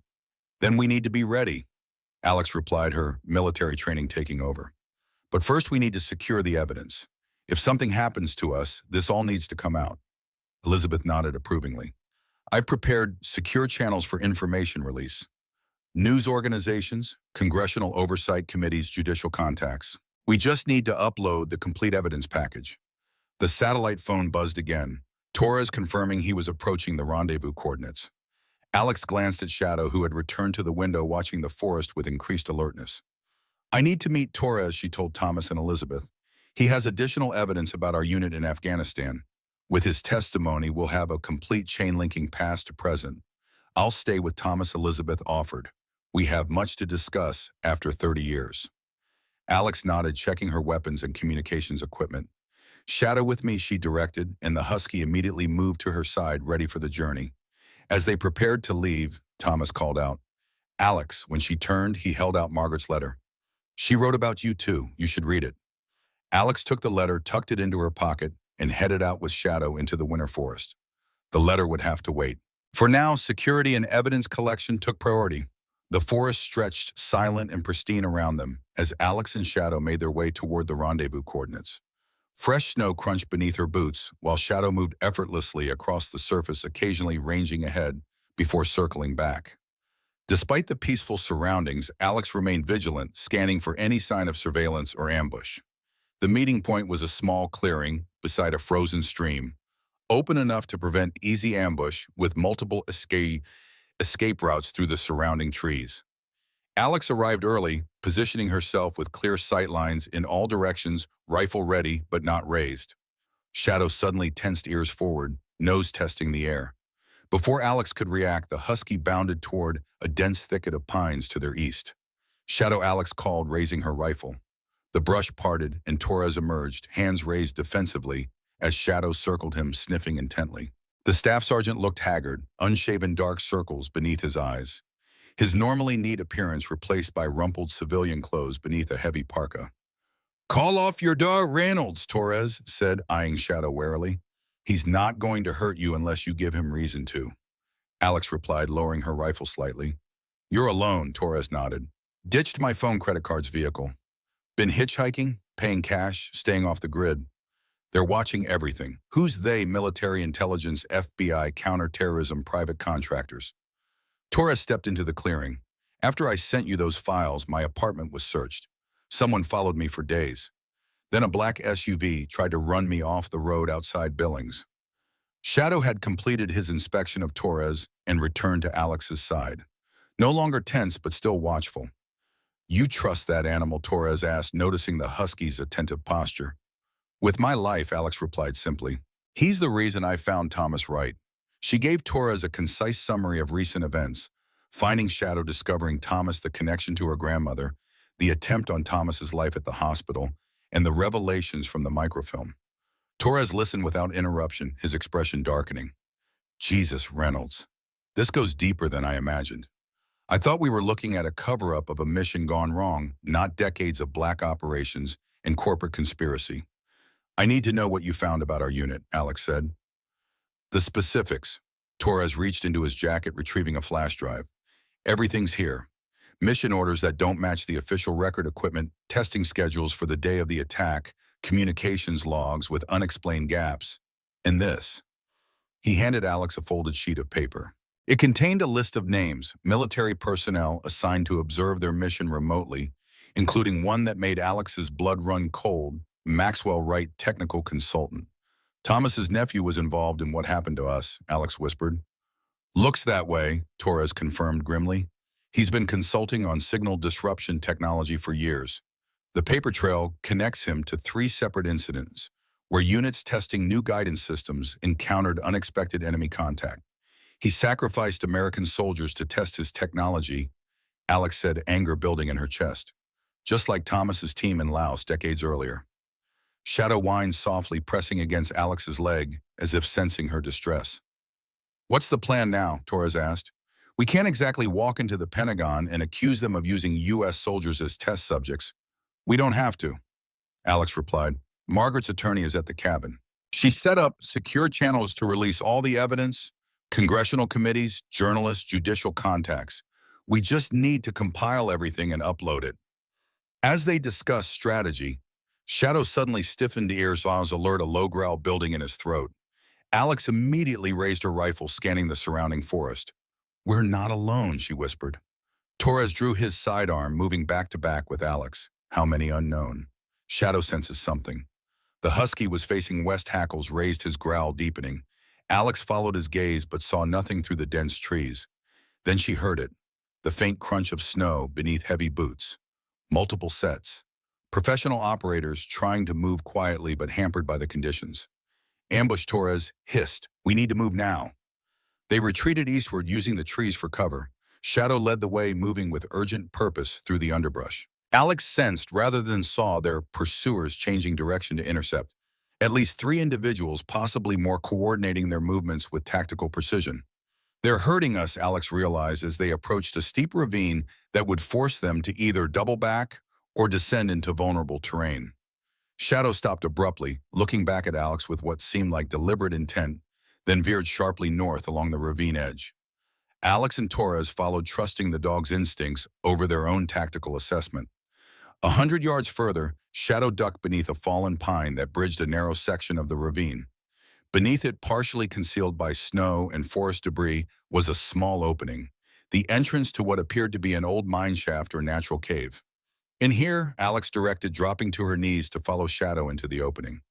Then we need to be ready, Alex replied, her military training taking over. But first we need to secure the evidence. If something happens to us, this all needs to come out. Elizabeth nodded approvingly. I've prepared secure channels for information release. News organizations, congressional oversight committees, judicial contacts. We just need to upload the complete evidence package. The satellite phone buzzed again, Torres confirming he was approaching the rendezvous coordinates. Alex glanced at Shadow, who had returned to the window watching the forest with increased alertness. I need to meet Torres, she told Thomas and Elizabeth. He has additional evidence about our unit in Afghanistan. With his testimony, we'll have a complete chain linking past to present. I'll stay with Thomas, Elizabeth offered. We have much to discuss after 30 years. Alex nodded, checking her weapons and communications equipment. Shadow with me, she directed, and the husky immediately moved to her side, ready for the journey. As they prepared to leave, Thomas called out, Alex. When she turned, he held out Margaret's letter. She wrote about you too. You should read it. Alex took the letter, tucked it into her pocket, and headed out with Shadow into the winter forest. The letter would have to wait. For now, security and evidence collection took priority. The forest stretched silent and pristine around them as Alex and Shadow made their way toward the rendezvous coordinates. Fresh snow crunched beneath her boots, while Shadow moved effortlessly across the surface, occasionally ranging ahead before circling back. Despite the peaceful surroundings, Alex remained vigilant, scanning for any sign of surveillance or ambush. The meeting point was a small clearing beside a frozen stream, open enough to prevent easy ambush with multiple escape routes through the surrounding trees. Alex arrived early, positioning herself with clear sight lines in all directions, rifle ready but not raised. Shadow suddenly tensed ears forward, nose testing the air. Before Alex could react, the husky bounded toward a dense thicket of pines to their east. Shadow, Alex called, raising her rifle. The brush parted and Torres emerged, hands raised defensively, as Shadow circled him, sniffing intently. The staff sergeant looked haggard, unshaven dark circles beneath his eyes. His normally neat appearance replaced by rumpled civilian clothes beneath a heavy parka. Call off your dog, Reynolds, Torres said, eyeing Shadow warily. He's not going to hurt you unless you give him reason to. Alex replied, lowering her rifle slightly. You're alone, Torres nodded. Ditched my phone credit card's vehicle. Been hitchhiking, paying cash, staying off the grid. They're watching everything. Who's they? Military intelligence, FBI, counterterrorism, private contractors. Torres stepped into the clearing. After I sent you those files, my apartment was searched. Someone followed me for days. Then a black SUV tried to run me off the road outside Billings. Shadow had completed his inspection of Torres and returned to Alex's side. No longer tense, but still watchful. You trust that animal? Torres asked, noticing the husky's attentive posture. With my life, Alex replied simply. He's the reason I found Thomas right. She gave Torres a concise summary of recent events, finding Shadow, discovering Thomas, the connection to her grandmother, the attempt on Thomas's life at the hospital, and the revelations from the microfilm. Torres listened without interruption, his expression darkening. Jesus, Reynolds. This goes deeper than I imagined. I thought we were looking at a cover-up of a mission gone wrong, not decades of black operations and corporate conspiracy. I need to know what you found about our unit, Alex said. The specifics. Torres reached into his jacket, retrieving a flash drive. Everything's here. Mission orders that don't match the official record, equipment, testing schedules for the day of the attack, communications logs with unexplained gaps, and this. He handed Alex a folded sheet of paper. It contained a list of names, military personnel assigned to observe their mission remotely, including one that made Alex's blood run cold, Maxwell Wright, technical consultant. Thomas's nephew was involved in what happened to us, Alex whispered. Looks that way, Torres confirmed grimly. He's been consulting on signal disruption technology for years. The paper trail connects him to 3 separate incidents where units testing new guidance systems encountered unexpected enemy contact. He sacrificed American soldiers to test his technology, Alex said, anger building in her chest. Just like Thomas's team in Laos decades earlier. Shadow whined softly, pressing against Alex's leg as if sensing her distress. What's the plan now? Torres asked. We can't exactly walk into the Pentagon and accuse them of using U.S. soldiers as test subjects. We don't have to, Alex replied. Margaret's attorney is at the cabin. She set up secure channels to release all the evidence, congressional committees, journalists, judicial contacts. We just need to compile everything and upload it. As they discussed strategy, Shadow suddenly stiffened ears, alert, a low growl building in his throat. Alex immediately raised her rifle, scanning the surrounding forest. We're not alone, she whispered. Torres drew his sidearm, moving back to back with Alex. How many unknown? Shadow senses something. The husky was facing west, hackles raised, his growl deepening. Alex followed his gaze but saw nothing through the dense trees. Then she heard it, the faint crunch of snow beneath heavy boots. Multiple sets. Professional operators trying to move quietly but hampered by the conditions. Ambush Torres hissed, "We need to move now." They retreated eastward using the trees for cover. Shadow led the way, moving with urgent purpose through the underbrush. Alex sensed rather than saw their pursuers changing direction to intercept. At least three individuals, possibly more, coordinating their movements with tactical precision. "They're hurting us," Alex realized as they approached a steep ravine that would force them to either double back or descend into vulnerable terrain. Shadow stopped abruptly, looking back at Alex with what seemed like deliberate intent, then veered sharply north along the ravine edge. Alex and Torres followed, trusting the dog's instincts over their own tactical assessment. 100 yards further, Shadow ducked beneath a fallen pine that bridged a narrow section of the ravine. Beneath it, partially concealed by snow and forest debris, was a small opening, the entrance to what appeared to be an old mine shaft or natural cave. "In here," Alex directed, dropping to her knees to follow Shadow into the opening.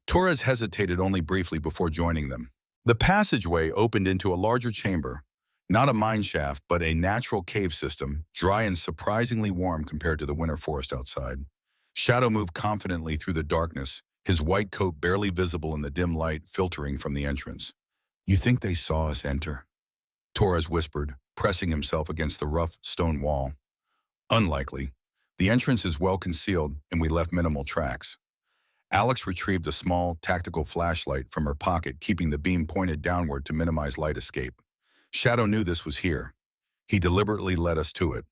Torres hesitated only briefly before joining them. The passageway opened into a larger chamber, not a mine shaft, but a natural cave system, dry and surprisingly warm compared to the winter forest outside. Shadow moved confidently through the darkness, his white coat barely visible in the dim light filtering from the entrance. "You think they saw us enter?" Torres whispered, pressing himself against the rough stone wall. "Unlikely. The entrance is well concealed, and we left minimal tracks." Alex retrieved a small, tactical flashlight from her pocket, keeping the beam pointed downward to minimize light escape. Shadow knew this was here. He deliberately led us to it.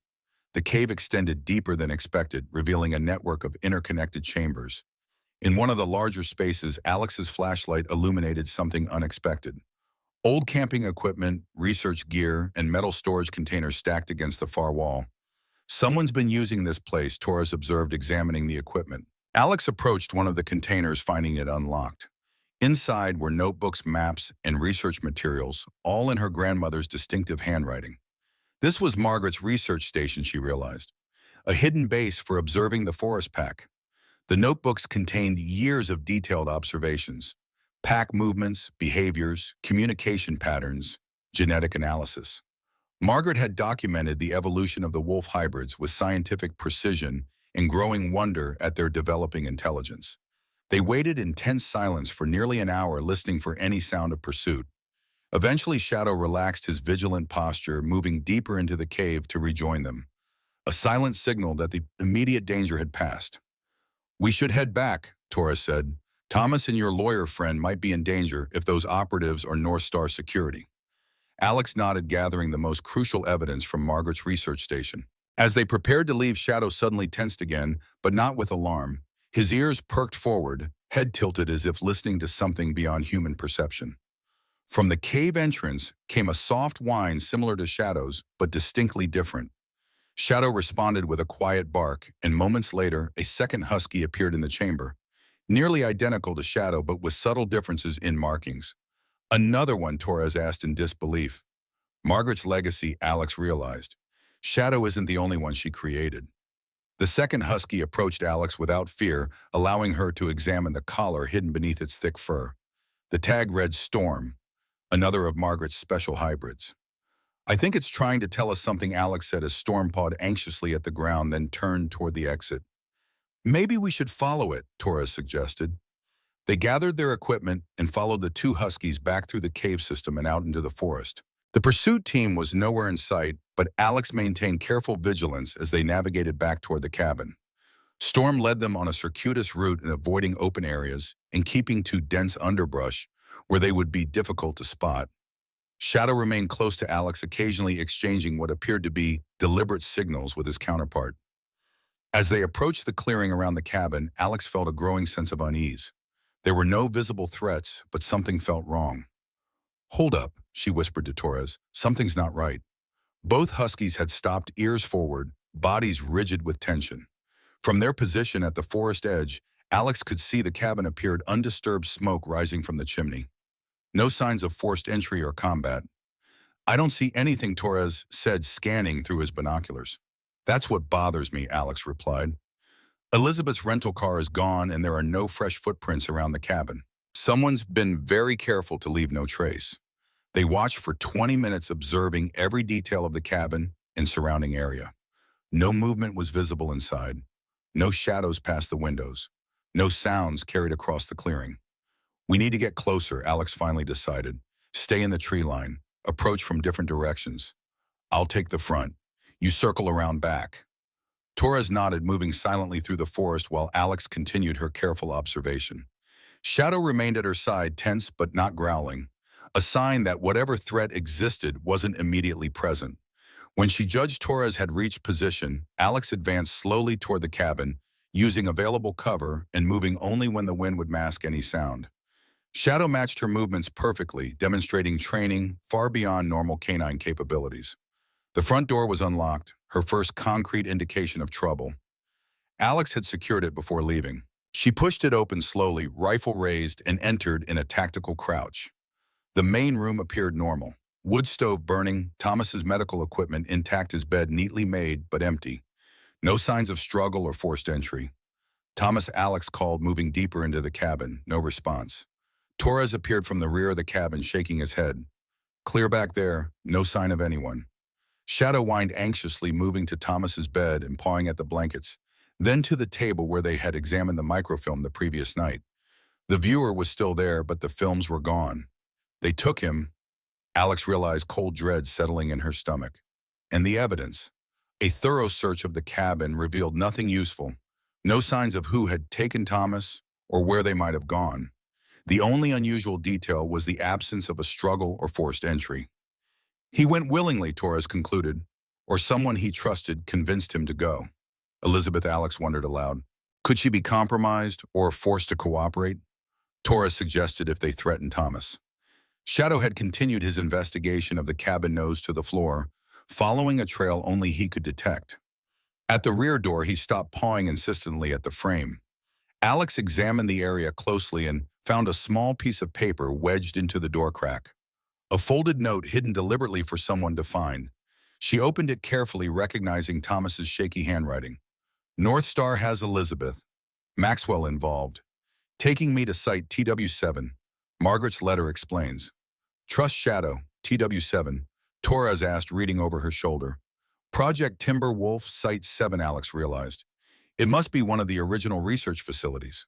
The cave extended deeper than expected, revealing a network of interconnected chambers. In one of the larger spaces, Alex's flashlight illuminated something unexpected. Old camping equipment, research gear, and metal storage containers stacked against the far wall. "Someone's been using this place," Torres observed, examining the equipment. Alex approached one of the containers, finding it unlocked. Inside were notebooks, maps, and research materials, all in her grandmother's distinctive handwriting. This was Margaret's research station, she realized, a hidden base for observing the forest pack. The notebooks contained years of detailed observations, pack movements, behaviors, communication patterns, genetic analysis. Margaret had documented the evolution of the wolf hybrids with scientific precision and growing wonder at their developing intelligence. They waited in tense silence for nearly an hour, listening for any sound of pursuit. Eventually, Shadow relaxed his vigilant posture, moving deeper into the cave to rejoin them, a silent signal that the immediate danger had passed. "We should head back," Torres said. "Thomas and your lawyer friend might be in danger if those operatives are North Star Security." Alex nodded, gathering the most crucial evidence from Margaret's research station. As they prepared to leave, Shadow suddenly tensed again, but not with alarm. His ears perked forward, head tilted as if listening to something beyond human perception. From the cave entrance came a soft whine similar to Shadow's, but distinctly different. Shadow responded with a quiet bark, and moments later, a second husky appeared in the chamber, nearly identical to Shadow but with subtle differences in markings. "Another one?" Torres asked in disbelief. Margaret's legacy, Alex realized. Shadow isn't the only one she created. The second husky approached Alex without fear, allowing her to examine the collar hidden beneath its thick fur. The tag read Storm, another of Margaret's special hybrids. "I think it's trying to tell us something," Alex said as Storm pawed anxiously at the ground, then turned toward the exit. "Maybe we should follow it," Torres suggested. They gathered their equipment and followed the two huskies back through the cave system and out into the forest. The pursuit team was nowhere in sight, but Alex maintained careful vigilance as they navigated back toward the cabin. Storm led them on a circuitous route in avoiding open areas and keeping to dense underbrush where they would be difficult to spot. Shadow remained close to Alex, occasionally exchanging what appeared to be deliberate signals with his counterpart. As they approached the clearing around the cabin, Alex felt a growing sense of unease. There were no visible threats, but something felt wrong. "Hold up," she whispered to Torres. "Something's not right." Both huskies had stopped, ears forward, bodies rigid with tension. From their position at the forest edge, Alex could see the cabin appeared undisturbed, smoke rising from the chimney. No signs of forced entry or combat. "I don't see anything," Torres said, scanning through his binoculars. "That's what bothers me," Alex replied. "Elizabeth's rental car is gone and there are no fresh footprints around the cabin. Someone's been very careful to leave no trace." They watched for 20 minutes, observing every detail of the cabin and surrounding area. No movement was visible inside. No shadows past the windows. No sounds carried across the clearing. "We need to get closer," Alex finally decided. "Stay in the tree line. Approach from different directions. I'll take the front. You circle around back." Torres nodded, moving silently through the forest while Alex continued her careful observation. Shadow remained at her side, tense but not growling, a sign that whatever threat existed wasn't immediately present. When she judged Torres had reached position, Alex advanced slowly toward the cabin, using available cover and moving only when the wind would mask any sound. Shadow matched her movements perfectly, demonstrating training far beyond normal canine capabilities. The front door was unlocked, her first concrete indication of trouble. Alex had secured it before leaving. She pushed it open slowly, rifle raised, and entered in a tactical crouch. The main room appeared normal. Wood stove burning, Thomas's medical equipment intact, his bed neatly made but empty. No signs of struggle or forced entry. "Thomas," Alex called, moving deeper into the cabin. No response. Torres appeared from the rear of the cabin, shaking his head. "Clear back there. No sign of anyone." Shadow whined anxiously, moving to Thomas's bed and pawing at the blankets, then to the table where they had examined the microfilm the previous night. The viewer was still there, but the films were gone. "They took him." Alex realized cold dread settling in her stomach. And the evidence. A thorough search of the cabin revealed nothing useful. No signs of who had taken Thomas or where they might have gone. The only unusual detail was the absence of a struggle or forced entry. "He went willingly," Torres concluded, "or someone he trusted convinced him to go." Elizabeth, Alex wondered aloud. Could she be compromised or forced to cooperate? Torres suggested if they threatened Thomas. Shadow had continued his investigation of the cabin nose to the floor, following a trail only he could detect. At the rear door, he stopped pawing insistently at the frame. Alex examined the area closely and found a small piece of paper wedged into the door crack. A folded note hidden deliberately for someone to find. She opened it carefully, recognizing Thomas's shaky handwriting. "North Star has Elizabeth. Maxwell involved. Taking me to site TW7. Margaret's letter explains. Trust Shadow, TW7. Torres asked, reading over her shoulder. Project Timber Wolf, Site 7, Alex realized. It must be one of the original research facilities.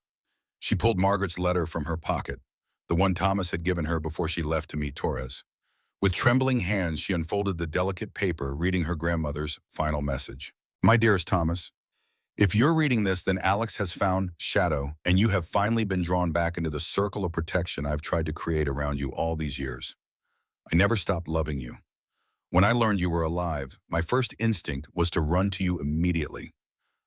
She pulled Margaret's letter from her pocket, the one Thomas had given her before she left to meet Torres. With trembling hands, she unfolded the delicate paper, reading her grandmother's final message. My dearest Thomas, if you're reading this, then Alex has found Shadow, and you have finally been drawn back into the circle of protection I've tried to create around you all these years. I never stopped loving you. When I learned you were alive, my first instinct was to run to you immediately.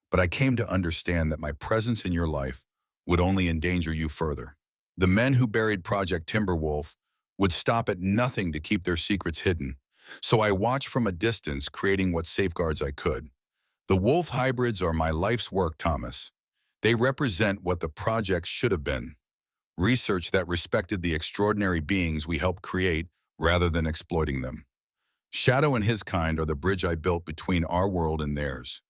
But I came to understand that my presence in your life would only endanger you further. The men who buried Project Timberwolf would stop at nothing to keep their secrets hidden. So I watched from a distance, creating what safeguards I could. The wolf hybrids are my life's work, Thomas. They represent what the project should have been. Research that respected the extraordinary beings we helped create rather than exploiting them. Shadow and his kind are the bridge I built between our world and theirs.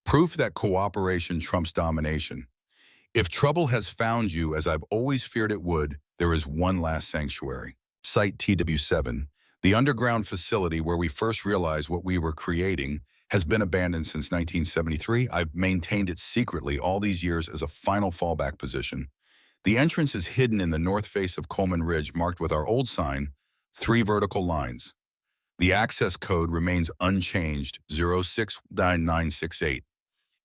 Proof that cooperation trumps domination. If trouble has found you, as I've always feared it would, there is one last sanctuary. Site TW7, the underground facility where we first realized what we were creating, has been abandoned since 1973. I've maintained it secretly all these years as a final fallback position. The entrance is hidden in the north face of Coleman Ridge, marked with our old sign, 3 vertical lines. The access code remains unchanged, 069968.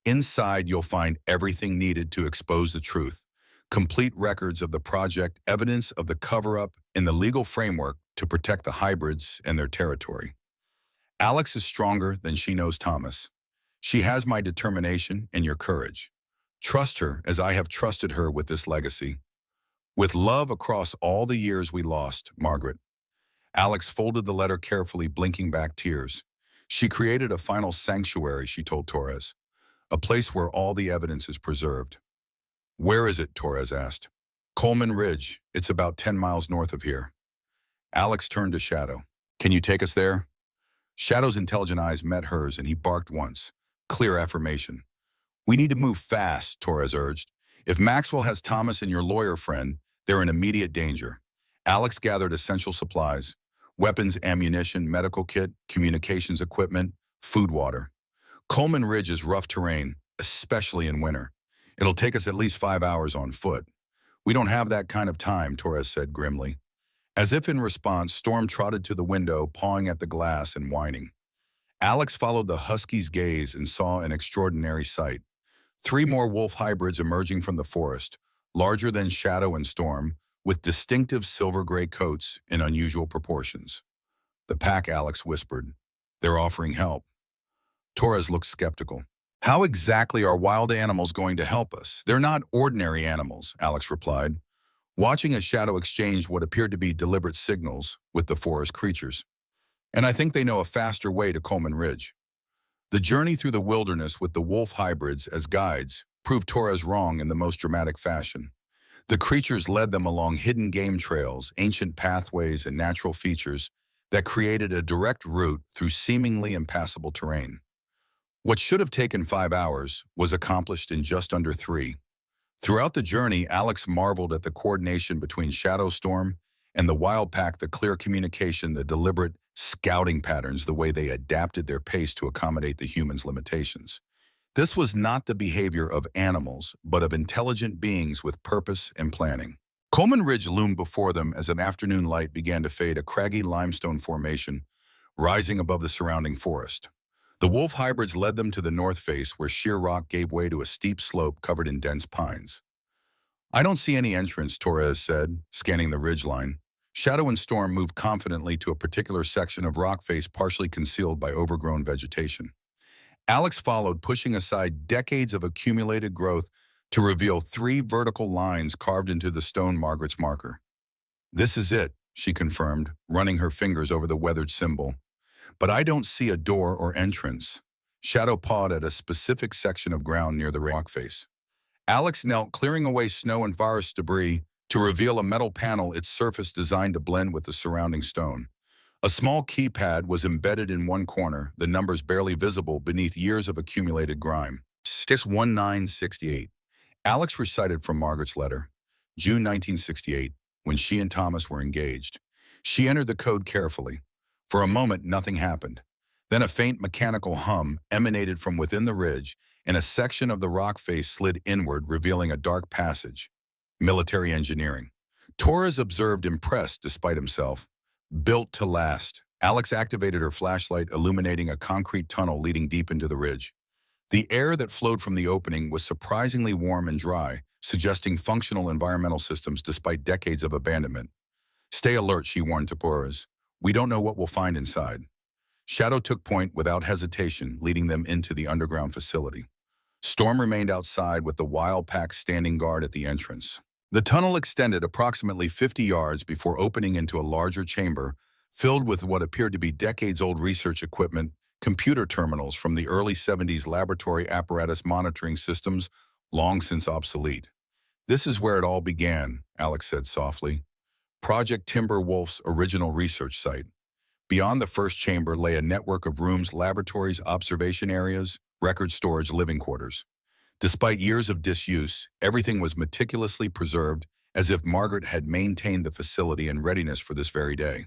Inside, you'll find everything needed to expose the truth. Complete records of the project, evidence of the cover-up, and the legal framework to protect the hybrids and their territory. Alex is stronger than she knows Thomas. She has my determination and your courage. Trust her as I have trusted her with this legacy. With love across all the years we lost, Margaret. Alex folded the letter carefully, blinking back tears. She created a final sanctuary, she told Torres. A place where all the evidence is preserved. Where is it? Torres asked. Coleman Ridge. It's about 10 miles north of here. Alex turned to Shadow. Can you take us there? Shadow's intelligent eyes met hers and he barked once. Clear affirmation. We need to move fast, Torres urged. If Maxwell has Thomas and your lawyer friend, they're in immediate danger. Alex gathered essential supplies. weapons, ammunition, medical kit, communications equipment, food, water. Coleman Ridge is rough terrain, especially in winter. It'll take us at least 5 hours on foot. We don't have that kind of time, Torres said grimly. As if in response, Storm trotted to the window, pawing at the glass and whining. Alex followed the husky's gaze and saw an extraordinary sight. 3 more wolf hybrids emerging from the forest, larger than Shadow and Storm, with distinctive silver-gray coats in unusual proportions. The pack, Alex whispered. They're offering help. Torres looked skeptical. How exactly are wild animals going to help us? They're not ordinary animals, Alex replied, watching as Shadow exchanged what appeared to be deliberate signals with the forest creatures. And I think they know a faster way to Coleman Ridge. The journey through the wilderness with the wolf hybrids as guides proved Torres wrong in the most dramatic fashion. The creatures led them along hidden game trails, ancient pathways, and natural features that created a direct route through seemingly impassable terrain. What should have taken 5 hours was accomplished in just under 3. Throughout the journey, Alex marveled at the coordination between Shadow, Storm and the wild pack, the clear communication, the deliberate scouting patterns, the way they adapted their pace to accommodate the humans' limitations. This was not the behavior of animals, but of intelligent beings with purpose and planning. Coleman Ridge loomed before them as an afternoon light began to fade, a craggy limestone formation rising above the surrounding forest. The wolf hybrids led them to the north face, where sheer rock gave way to a steep slope covered in dense pines. I don't see any entrance, Torres said, scanning the ridgeline. Shadow and Storm moved confidently to a particular section of rock face partially concealed by overgrown vegetation. Alex followed, pushing aside decades of accumulated growth to reveal 3 vertical lines carved into the stone, Margaret's marker. This is it, she confirmed, running her fingers over the weathered symbol. But I don't see a door or entrance. Shadow pawed at a specific section of ground near the rock face. Alex knelt, clearing away snow and forest debris to reveal a metal panel, its surface designed to blend with the surrounding stone. A small keypad was embedded in one corner, the numbers barely visible beneath years of accumulated grime. 61968. Alex recited from Margaret's letter. June 1968, when she and Thomas were engaged. She entered the code carefully. For a moment, nothing happened. Then a faint mechanical hum emanated from within the ridge, and a section of the rock face slid inward, revealing a dark passage. Military engineering. Torres observed, impressed despite himself. Built to last. Alex activated her flashlight, illuminating a concrete tunnel leading deep into the ridge. The air that flowed from the opening was surprisingly warm and dry, suggesting functional environmental systems despite decades of abandonment. Stay alert, she warned Torres. We don't know what we'll find inside. Shadow took point without hesitation, leading them into the underground facility. Storm remained outside with the wild pack standing guard at the entrance. The tunnel extended approximately 50 yards before opening into a larger chamber filled with what appeared to be decades-old research equipment, computer terminals from the early 70s, laboratory apparatus, monitoring systems long since obsolete. This is where it all began, Alex said softly. Project Timber Wolf's original research site. Beyond the first chamber lay a network of rooms, laboratories, observation areas, record storage, living quarters. Despite years of disuse, everything was meticulously preserved, as if Margaret had maintained the facility in readiness for this very day.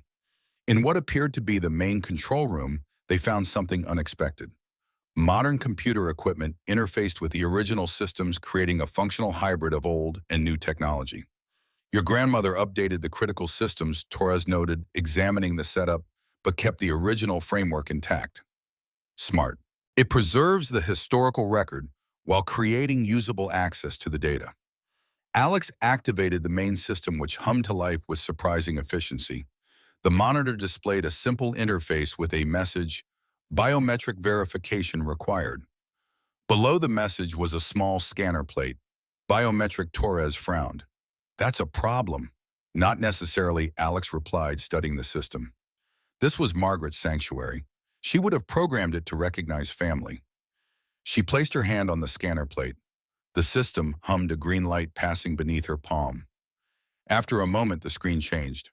In what appeared to be the main control room, they found something unexpected. Modern computer equipment interfaced with the original systems, creating a functional hybrid of old and new technology. Your grandmother updated the critical systems, Torres noted, examining the setup, but kept the original framework intact. Smart. It preserves the historical record while creating usable access to the data. Alex activated the main system, which hummed to life with surprising efficiency. The monitor displayed a simple interface with a message, "Biometric verification required." Below the message was a small scanner plate. "Biometric." Torres frowned. "That's a problem." "Not necessarily," Alex replied, studying the system. This was Margaret's sanctuary. She would have programmed it to recognize family. She placed her hand on the scanner plate. The system hummed, a green light passing beneath her palm. After a moment, the screen changed.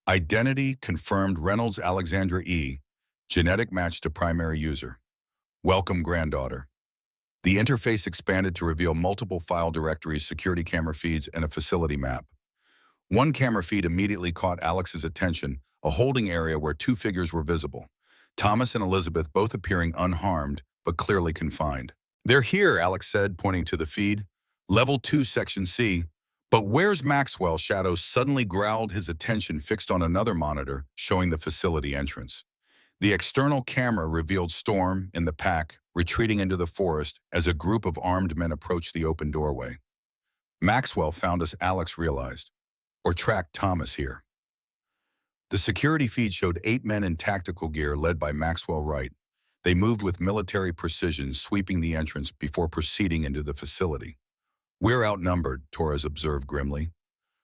Identity confirmed: Reynolds Alexandra E. Genetic match to primary user. Welcome, granddaughter. The interface expanded to reveal multiple file directories, security camera feeds, and a facility map. One camera feed immediately caught Alex's attention, a holding area where two figures were visible. Thomas and Elizabeth both appearing unharmed, but clearly confined. "They're here," Alex said, pointing to the feed. "Level 2, Section C." "But where's Maxwell?" Shadow suddenly growled, his attention fixed on another monitor showing the facility entrance. The external camera revealed Storm in the pack, retreating into the forest as a group of armed men approached the open doorway. "Maxwell found us," Alex realized, "or tracked Thomas here." The security feed showed 8 men in tactical gear led by Maxwell Wright. They moved with military precision, sweeping the entrance before proceeding into the facility. "We're outnumbered," Torres observed grimly.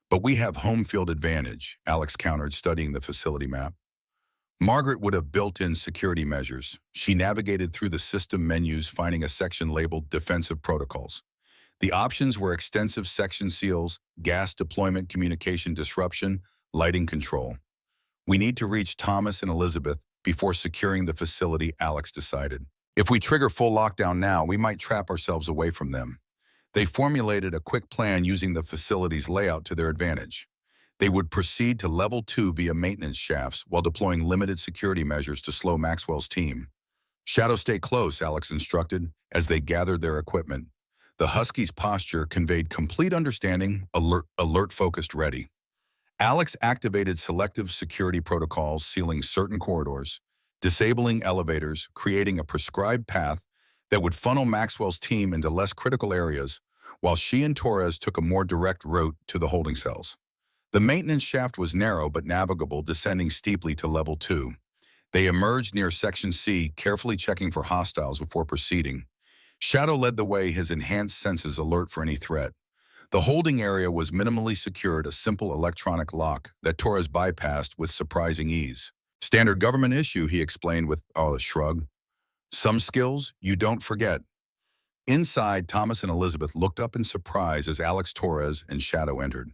"But we have home field advantage," Alex countered, studying the facility map. Margaret would have built-in security measures. She navigated through the system menus, finding a section labeled Defensive Protocols. The options were extensive section seals, gas deployment, communication disruption, lighting control. "We need to reach Thomas and Elizabeth before securing the facility," Alex decided. "If we trigger full lockdown now, we might trap ourselves away from them." They formulated a quick plan using the facility's layout to their advantage. They would proceed to Level 2 via maintenance shafts while deploying limited security measures to slow Maxwell's team. "Shadow, stay close," Alex instructed as they gathered their equipment. The Husky's posture conveyed complete understanding, alert, focused, ready. Alex activated selective security protocols, sealing certain corridors, disabling elevators, creating a prescribed path that would funnel Maxwell's team into less critical areas, while she and Torres took a more direct route to the holding cells. The maintenance shaft was narrow but navigable, descending steeply to Level 2. They emerged near Section C, carefully checking for hostiles before proceeding. Shadow led the way, his enhanced senses alert for any threat. The holding area was minimally secured, a simple electronic lock that Torres bypassed with surprising ease. "Standard government issue," he explained with a shrug. "Some skills you don't forget." Inside, Thomas and Elizabeth looked up in surprise as Alex, Torres, and Shadow entered.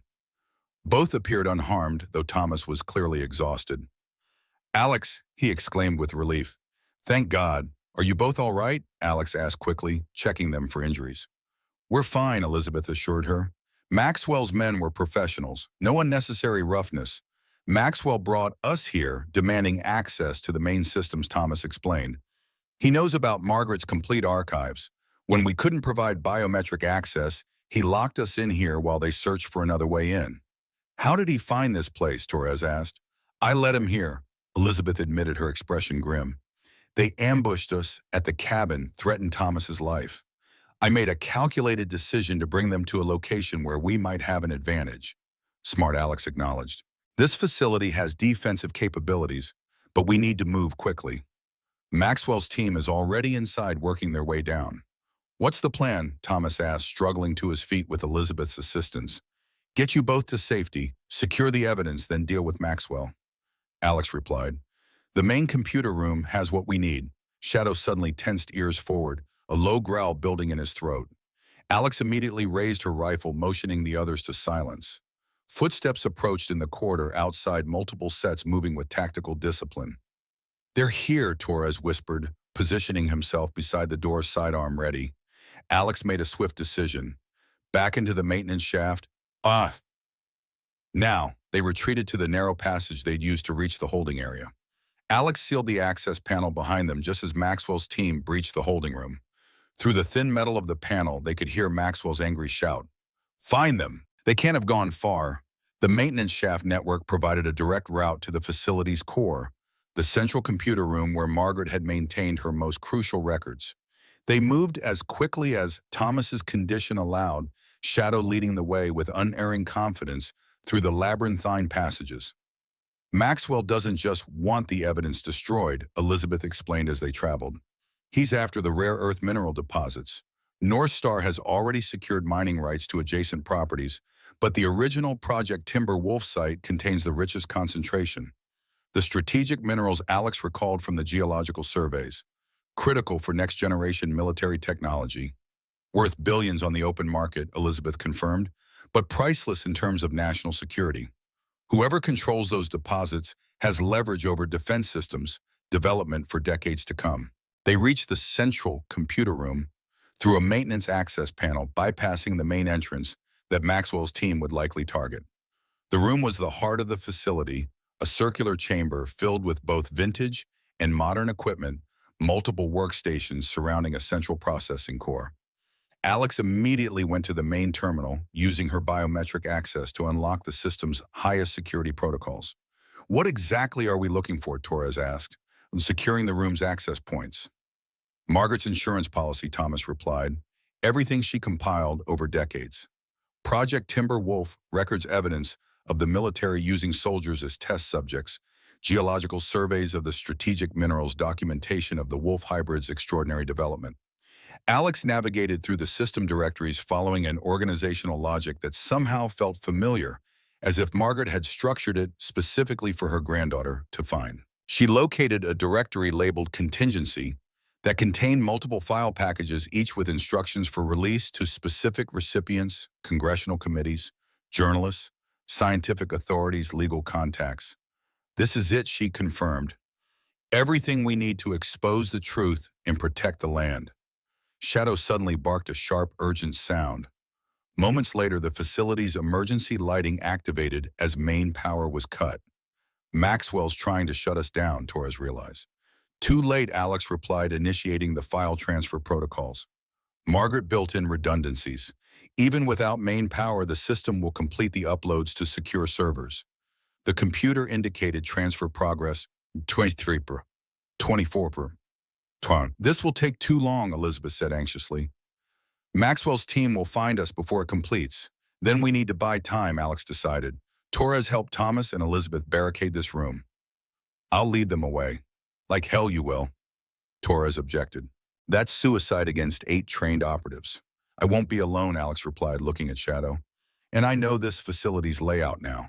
Both appeared unharmed, though Thomas was clearly exhausted. "Alex," he exclaimed with relief. "Thank God. Are you both all right?" Alex asked quickly, checking them for injuries. "We're fine," Elizabeth assured her. "Maxwell's men were professionals. No unnecessary roughness. Maxwell brought us here, demanding access to the main systems," Thomas explained. "He knows about Margaret's complete archives. When we couldn't provide biometric access, he locked us in here while they searched for another way in." "How did he find this place?" Torres asked. "I let him here," Elizabeth admitted, her expression grim. "They ambushed us at the cabin, threatened Thomas's life. I made a calculated decision to bring them to a location where we might have an advantage," Smart Alex acknowledged. "This facility has defensive capabilities, but we need to move quickly. Maxwell's team is already inside, working their way down." "What's the plan?" Thomas asked, struggling to his feet with Elizabeth's assistance. "Get you both to safety, secure the evidence, then deal with Maxwell," Alex replied. "The main computer room has what we need." Shadow suddenly tensed, ears forward, a low growl building in his throat. Alex immediately raised her rifle, motioning the others to silence. Footsteps approached in the corridor outside, multiple sets moving with tactical discipline. "They're here," Torres whispered, positioning himself beside the door, sidearm ready. Alex made a swift decision. Back into the maintenance shaft. Now, they retreated to the narrow passage they'd used to reach the holding area. Alex sealed the access panel behind them just as Maxwell's team breached the holding room. Through the thin metal of the panel, they could hear Maxwell's angry shout. "Find them! They can't have gone far." The maintenance shaft network provided a direct route to the facility's core, the central computer room where Margaret had maintained her most crucial records. They moved as quickly as Thomas's condition allowed, Shadow leading the way with unerring confidence through the labyrinthine passages. "Maxwell doesn't just want the evidence destroyed," Elizabeth explained as they traveled. "He's after the rare earth mineral deposits. North Star has already secured mining rights to adjacent properties, but the original Project Timber Wolf site contains the richest concentration. The strategic minerals Alex recalled from the geological surveys, critical for next-generation military technology. Worth billions on the open market," Elizabeth confirmed, "but priceless in terms of national security. Whoever controls those deposits has leverage over defense systems development for decades to come." They reached the central computer room through a maintenance access panel, bypassing the main entrance that Maxwell's team would likely target. The room was the heart of the facility, a circular chamber filled with both vintage and modern equipment, multiple workstations surrounding a central processing core. Alex immediately went to the main terminal, using her biometric access to unlock the system's highest security protocols. What exactly are we looking for? Torres asked, securing the room's access points. Margaret's insurance policy, Thomas replied, everything she compiled over decades. Project Timber Wolf records evidence of the military using soldiers as test subjects, geological surveys of the strategic minerals, documentation of the wolf hybrid's extraordinary development. Alex navigated through the system directories following an organizational logic that somehow felt familiar, as if Margaret had structured it specifically for her granddaughter to find. She located a directory labeled contingency that contained multiple file packages, each with instructions for release to specific recipients, congressional committees, journalists, scientific authorities, legal contacts. This is it, she confirmed. Everything we need to expose the truth and protect the land. Shadow suddenly barked a sharp, urgent sound. Moments later, the facility's emergency lighting activated as main power was cut. Maxwell's trying to shut us down, Torres realized. Too late, Alex replied, initiating the file transfer protocols. Margaret built in redundancies. Even without main power, the system will complete the uploads to secure servers. The computer indicated transfer progress 23 per, 24 per. This will take too long, Elizabeth said anxiously. Maxwell's team will find us before it completes. Then we need to buy time, Alex decided. Torres helped Thomas and Elizabeth barricade this room. I'll lead them away. Like hell you will, Torres objected. That's suicide against 8 trained operatives. I won't be alone, Alex replied, looking at Shadow. And I know this facility's layout now.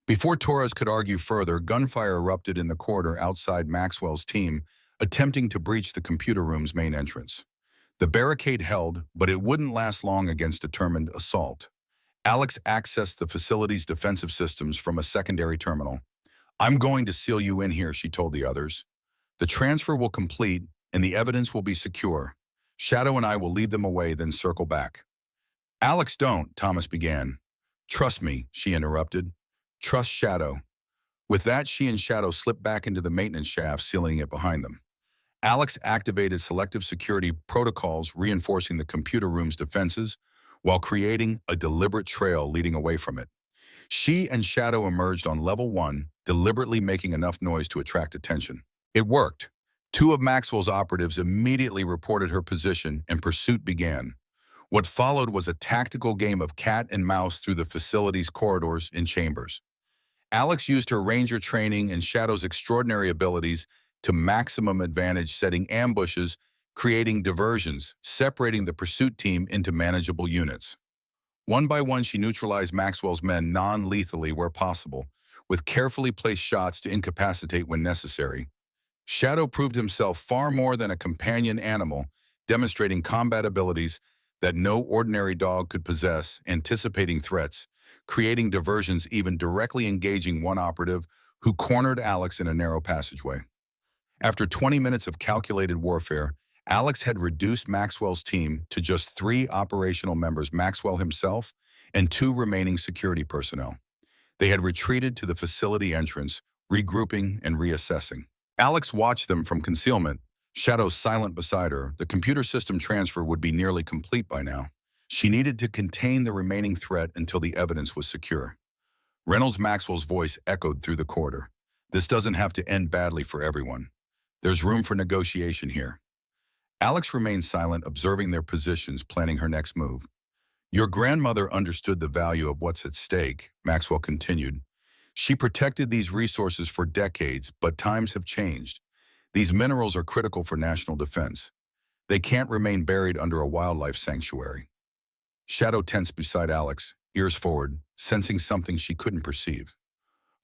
Before Torres could argue further, gunfire erupted in the corridor outside Maxwell's team, attempting to breach the computer room's main entrance. The barricade held, but it wouldn't last long against determined assault. Alex accessed the facility's defensive systems from a secondary terminal. I'm going to seal you in here, she told the others. The transfer will complete, and the evidence will be secure. Shadow and I will lead them away, then circle back. Alex, don't, Thomas began. Trust me, she interrupted. Trust Shadow. With that, she and Shadow slipped back into the maintenance shaft, sealing it behind them. Alex activated selective security protocols, reinforcing the computer room's defenses, while creating a deliberate trail leading away from it. She and Shadow emerged on level 1, deliberately making enough noise to attract attention. It worked. 2 of Maxwell's operatives immediately reported her position, and pursuit began. What followed was a tactical game of cat and mouse through the facility's corridors and chambers. Alex used her ranger training and Shadow's extraordinary abilities to maximum advantage, setting ambushes, creating diversions, separating the pursuit team into manageable units. One by one, she neutralized Maxwell's men non-lethally where possible, with carefully placed shots to incapacitate when necessary. Shadow proved himself far more than a companion animal, demonstrating combat abilities that no ordinary dog could possess, anticipating threats, creating diversions, even directly engaging one operative who cornered Alex in a narrow passageway. After 20 minutes of calculated warfare, Alex had reduced Maxwell's team to just 3 operational members, Maxwell himself and 2 remaining security personnel. They had retreated to the facility entrance, regrouping and reassessing. Alex watched them from concealment, Shadow silent beside her. The computer system transfer would be nearly complete by now. She needed to contain the remaining threat until the evidence was secure. Reynolds Maxwell's voice echoed through the corridor. This doesn't have to end badly for everyone. There's room for negotiation here. Alex remained silent, observing their positions, planning her next move. Your grandmother understood the value of what's at stake, Maxwell continued. She protected these resources for decades, but times have changed. These minerals are critical for national defense. They can't remain buried under a wildlife sanctuary. Shadow tensed beside Alex, ears forward, sensing something she couldn't perceive.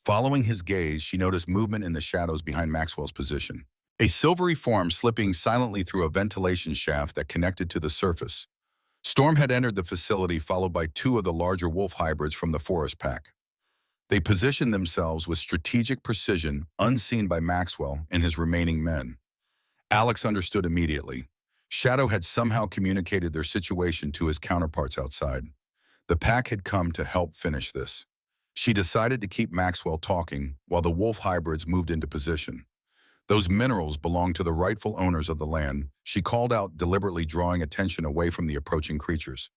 Following his gaze, she noticed movement in the shadows behind Maxwell's position. A silvery form slipping silently through a ventilation shaft that connected to the surface. Storm had entered the facility, followed by 2 of the larger wolf hybrids from the forest pack. They positioned themselves with strategic precision, unseen by Maxwell and his remaining men. Alex understood immediately. Shadow had somehow communicated their situation to his counterparts outside. The pack had come to help finish this. She decided to keep Maxwell talking while the wolf hybrids moved into position. Those minerals belonged to the rightful owners of the land, she called out, deliberately drawing attention away from the approaching creatures.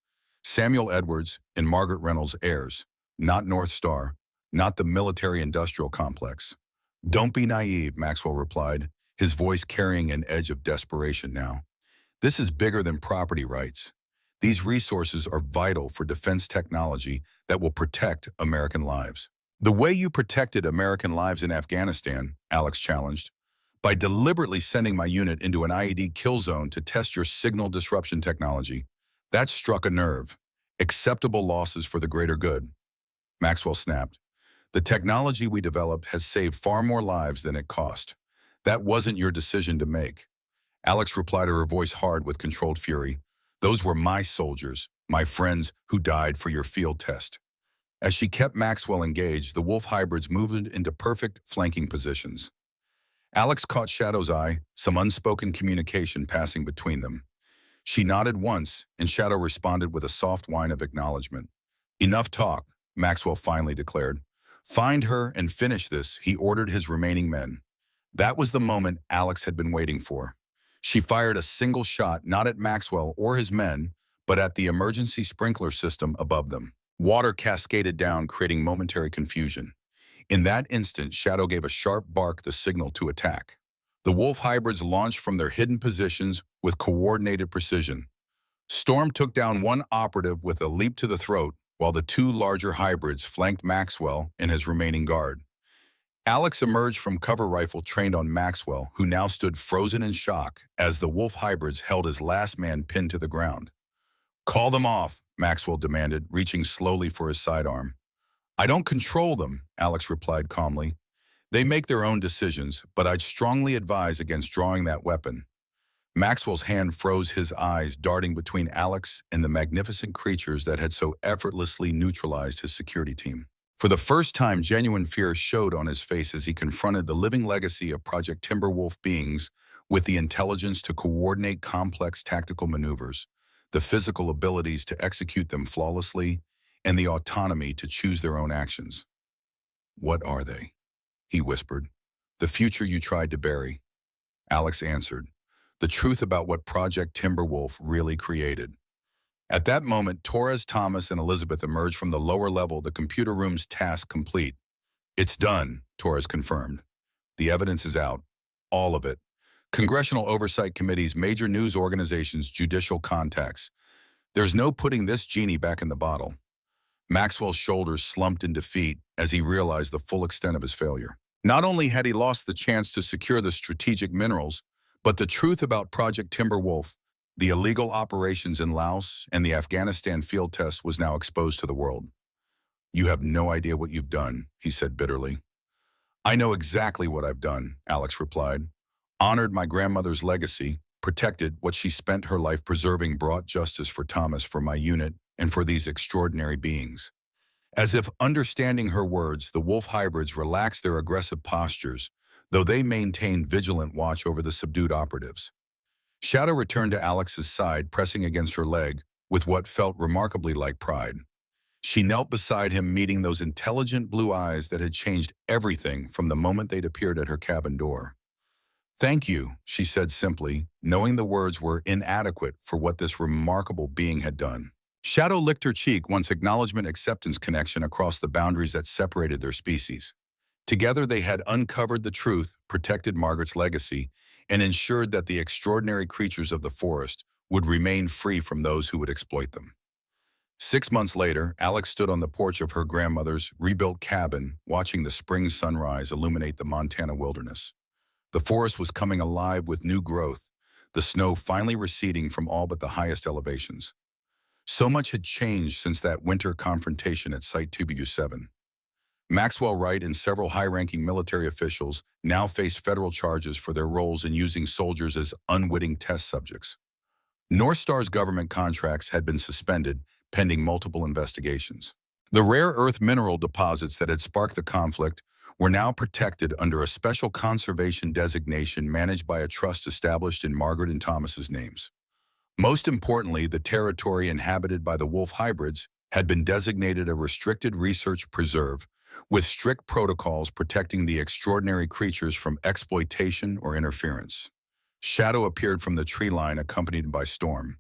Samuel Edwards and Margaret Reynolds heirs, not North Star, not the military-industrial complex. Don't be naive, Maxwell replied, his voice carrying an edge of desperation now. This is bigger than property rights. These resources are vital for defense technology that will protect American lives. The way you protected American lives in Afghanistan, Alex challenged, by deliberately sending my unit into an IED kill zone to test your signal disruption technology. That struck a nerve. Acceptable losses for the greater good. Maxwell snapped. The technology we developed has saved far more lives than it cost. That wasn't your decision to make. Alex replied, her voice hard with controlled fury. Those were my soldiers, my friends who died for your field test. As she kept Maxwell engaged, the wolf hybrids moved into perfect flanking positions. Alex caught Shadow's eye, some unspoken communication passing between them. She nodded once, and Shadow responded with a soft whine of acknowledgement. Enough talk, Maxwell finally declared. Find her and finish this, he ordered his remaining men. That was the moment Alex had been waiting for. She fired a single shot, not at Maxwell or his men, but at the emergency sprinkler system above them. Water cascaded down, creating momentary confusion. In that instant, Shadow gave a sharp bark, the signal to attack. The wolf hybrids launched from their hidden positions with coordinated precision. Storm took down one operative with a leap to the throat, while the two larger hybrids flanked Maxwell and his remaining guard. Alex emerged from cover rifle trained on Maxwell, who now stood frozen in shock as the wolf hybrids held his last man pinned to the ground. Call them off, Maxwell demanded, reaching slowly for his sidearm. I don't control them, Alex replied calmly. They make their own decisions, but I'd strongly advise against drawing that weapon. Maxwell's hand froze, his eyes darting between Alex and the magnificent creatures that had so effortlessly neutralized his security team. For the first time, genuine fear showed on his face as he confronted the living legacy of Project Timberwolf beings with the intelligence to coordinate complex tactical maneuvers, the physical abilities to execute them flawlessly, and the autonomy to choose their own actions. What are they? He whispered. The future you tried to bury. Alex answered. The truth about what Project Timberwolf really created. At that moment, Torres, Thomas, and Elizabeth emerged from the lower level, the computer room's task complete. It's done, Torres confirmed. The evidence is out. All of it. Congressional oversight committees, major news organizations, judicial contacts. There's no putting this genie back in the bottle. Maxwell's shoulders slumped in defeat as he realized the full extent of his failure. Not only had he lost the chance to secure the strategic minerals, but the truth about Project Timberwolf, the illegal operations in Laos, and the Afghanistan field test was now exposed to the world. You have no idea what you've done, he said bitterly. I know exactly what I've done, Alex replied. Honored my grandmother's legacy, protected what she spent her life preserving, brought justice for Thomas, for my unit, and for these extraordinary beings. As if understanding her words, the wolf hybrids relaxed their aggressive postures, though they maintained vigilant watch over the subdued operatives. Shadow returned to Alex's side, pressing against her leg, with what felt remarkably like pride. She knelt beside him, meeting those intelligent blue eyes that had changed everything from the moment they'd appeared at her cabin door. Thank you, she said simply, knowing the words were inadequate for what this remarkable being had done. Shadow licked her cheek, once acknowledgement-acceptance connection across the boundaries that separated their species. Together they had uncovered the truth, protected Margaret's legacy, and ensured that the extraordinary creatures of the forest would remain free from those who would exploit them. 6 months later, Alex stood on the porch of her grandmother's rebuilt cabin, watching the spring sunrise illuminate the Montana wilderness. The forest was coming alive with new growth, the snow finally receding from all but the highest elevations. So much had changed since that winter confrontation at Site TBU-7. Maxwell Wright and several high-ranking military officials now faced federal charges for their roles in using soldiers as unwitting test subjects. North Star's government contracts had been suspended, pending multiple investigations. The rare earth mineral deposits that had sparked the conflict were now protected under a special conservation designation managed by a trust established in Margaret and Thomas's names. Most importantly, the territory inhabited by the wolf hybrids had been designated a restricted research preserve, with strict protocols protecting the extraordinary creatures from exploitation or interference. Shadow appeared from the tree line accompanied by Storm.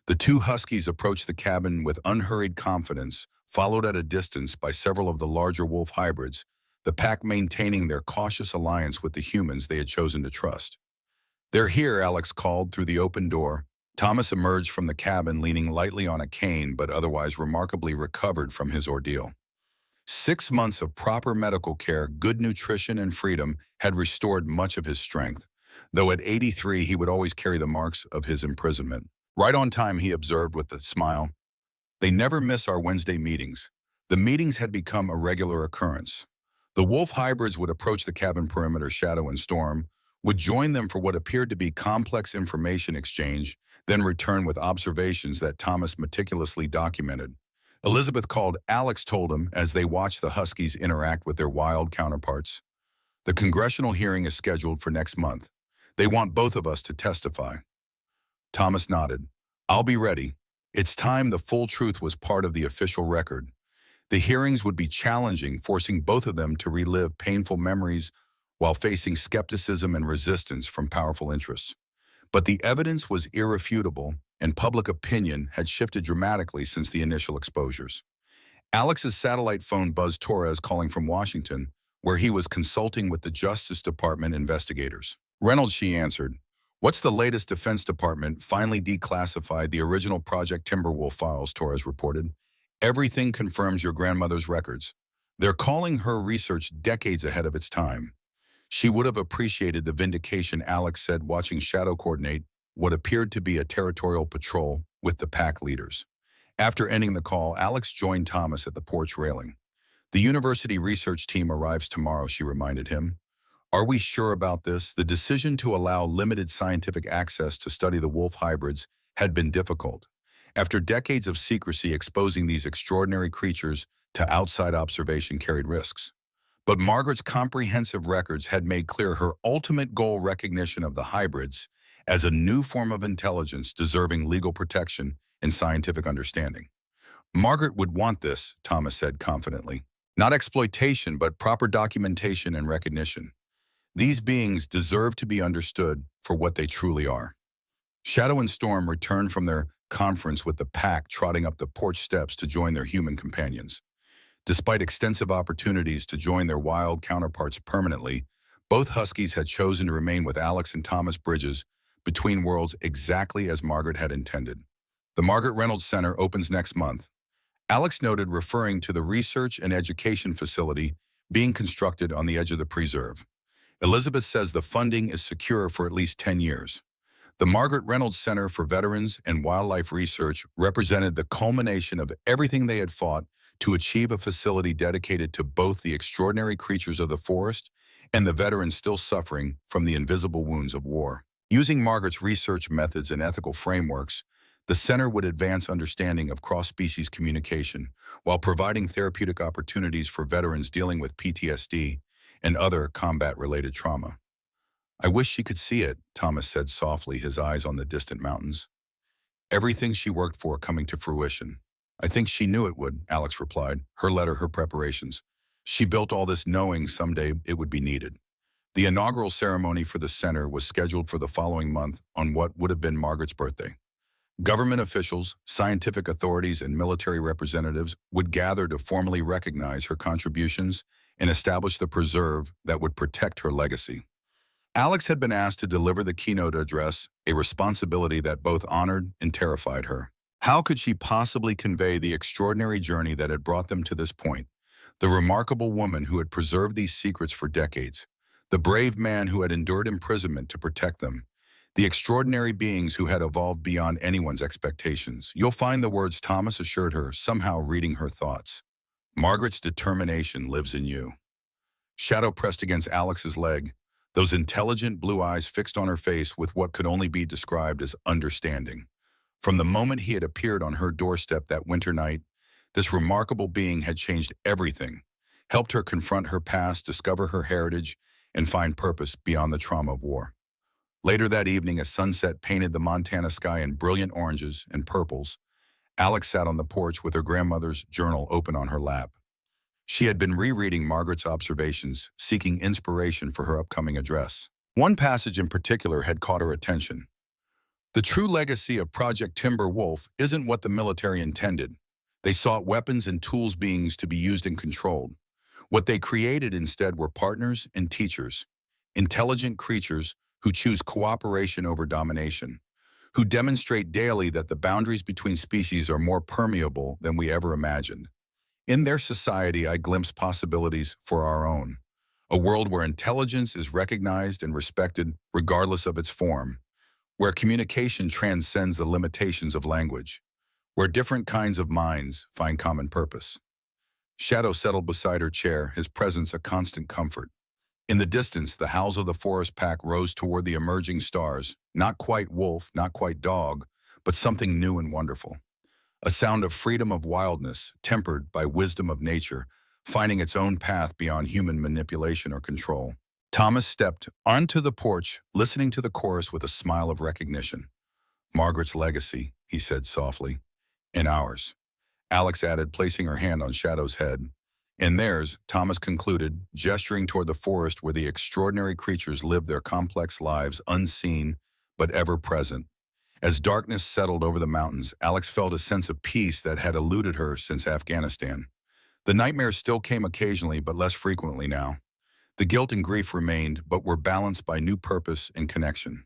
The two huskies approached the cabin with unhurried confidence, followed at a distance by several of the larger wolf hybrids, the pack maintaining their cautious alliance with the humans they had chosen to trust. "They're here," Alex called through the open door. Thomas emerged from the cabin leaning lightly on a cane but otherwise remarkably recovered from his ordeal. 6 months of proper medical care, good nutrition, and freedom had restored much of his strength, though at 83 he would always carry the marks of his imprisonment. "Right on time," he observed with a smile. "They never miss our Wednesday meetings." The meetings had become a regular occurrence. The wolf hybrids would approach the cabin perimeter. Shadow and Storm would join them for what appeared to be complex information exchange, then return with observations that Thomas meticulously documented. Elizabeth called. Alex told him as they watched the huskies interact with their wild counterparts. "The congressional hearing is scheduled for next month. They want both of us to testify." Thomas nodded. "I'll be ready." It's time the full truth was part of the official record. The hearings would be challenging, forcing both of them to relive painful memories while facing skepticism and resistance from powerful interests. But the evidence was irrefutable, and public opinion had shifted dramatically since the initial exposures. Alex's satellite phone buzzed. Torres calling from Washington, where he was consulting with the Justice Department investigators. "Reynolds," she answered. "What's the latest?" Defense Department finally declassified the original Project Timberwolf files, Torres reported. "Everything confirms your grandmother's records. They're calling her research decades ahead of its time." She would have appreciated the vindication, Alex said, watching Shadow coordinate what appeared to be a territorial patrol with the pack leaders. After ending the call, Alex joined Thomas at the porch railing. "The university research team arrives tomorrow," she reminded him. "Are we sure about this?" The decision to allow limited scientific access to study the wolf hybrids had been difficult. After decades of secrecy, exposing these extraordinary creatures to outside observation carried risks. But Margaret's comprehensive records had made clear her ultimate goal: recognition of the hybrids as a new form of intelligence deserving legal protection and scientific understanding. "Margaret would want this," Thomas said confidently. "Not exploitation, but proper documentation and recognition. These beings deserve to be understood for what they truly are." Shadow and Storm returned from their conference with the pack trotting up the porch steps to join their human companions. Despite extensive opportunities to join their wild counterparts permanently, both huskies had chosen to remain with Alex and Thomas Bridges between worlds, exactly as Margaret had intended. "The Margaret Reynolds Center opens next month," Alex noted, referring to the research and education facility being constructed on the edge of the preserve. "Elizabeth says the funding is secure for at least 10 years. The Margaret Reynolds Center for Veterans and Wildlife Research represented the culmination of everything they had fought to achieve: a facility dedicated to both the extraordinary creatures of the forest and the veterans still suffering from the invisible wounds of war. Using Margaret's research methods and ethical frameworks, the center would advance understanding of cross-species communication while providing therapeutic opportunities for veterans dealing with PTSD and other combat-related trauma." "I wish she could see it," Thomas said softly, his eyes on the distant mountains. "Everything she worked for coming to fruition." "I think she knew it would," Alex replied. "Her letter, her preparations. She built all this knowing someday it would be needed." The inaugural ceremony for the center was scheduled for the following month on what would have been Margaret's birthday. Government officials, scientific authorities, and military representatives would gather to formally recognize her contributions and establish the preserve that would protect her legacy. Alex had been asked to deliver the keynote address, a responsibility that both honored and terrified her. How could she possibly convey the extraordinary journey that had brought them to this point? The remarkable woman who had preserved these secrets for decades. The brave man who had endured imprisonment to protect them. The extraordinary beings who had evolved beyond anyone's expectations. "You'll find the words," Thomas assured her, somehow reading her thoughts. "Margaret's determination lives in you." Shadow pressed against Alex's leg, those intelligent blue eyes fixed on her face with what could only be described as understanding. From the moment he had appeared on her doorstep that winter night, this remarkable being had changed everything, helped her confront her past, discover her heritage, and find purpose beyond the trauma of war. Later that evening, as sunset painted the Montana sky in brilliant oranges and purples, Alex sat on the porch with her grandmother's journal open on her lap. She had been rereading Margaret's observations, seeking inspiration for her upcoming address. One passage in particular had caught her attention. The true legacy of Project Timber Wolf isn't what the military intended. They sought weapons and tools beings to be used and controlled. What they created instead were partners and teachers, intelligent creatures who choose cooperation over domination, who demonstrate daily that the boundaries between species are more permeable than we ever imagined. In their society, I glimpse possibilities for our own, a world where intelligence is recognized and respected regardless of its form, where communication transcends the limitations of language, where different kinds of minds find common purpose. Shadow settled beside her chair, his presence a constant comfort. In the distance, the howls of the forest pack rose toward the emerging stars, not quite wolf, not quite dog, but something new and wonderful. A sound of freedom of wildness, tempered by wisdom of nature, finding its own path beyond human manipulation or control. Thomas stepped onto the porch, listening to the chorus with a smile of recognition. Margaret's legacy, he said softly. And ours, Alex added, placing her hand on Shadow's head. And theirs, Thomas concluded, gesturing toward the forest where the extraordinary creatures lived their complex lives unseen but ever present. As darkness settled over the mountains, Alex felt a sense of peace that had eluded her since Afghanistan. The nightmares still came occasionally, but less frequently now. The guilt and grief remained, but were balanced by new purpose and connection.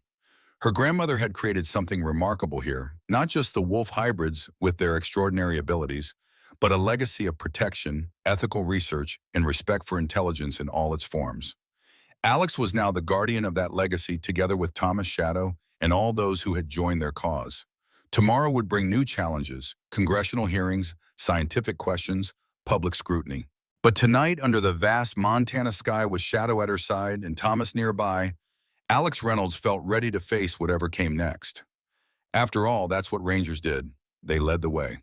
Her grandmother had created something remarkable here, not just the wolf hybrids with their extraordinary abilities, but a legacy of protection, ethical research, and respect for intelligence in all its forms. Alex was now the guardian of that legacy together with Thomas, Shadow, and all those who had joined their cause. Tomorrow would bring new challenges, congressional hearings, scientific questions, public scrutiny. But tonight, under the vast Montana sky with Shadow at her side and Thomas nearby, Alex Reynolds felt ready to face whatever came next. After all, that's what Rangers did. They led the way.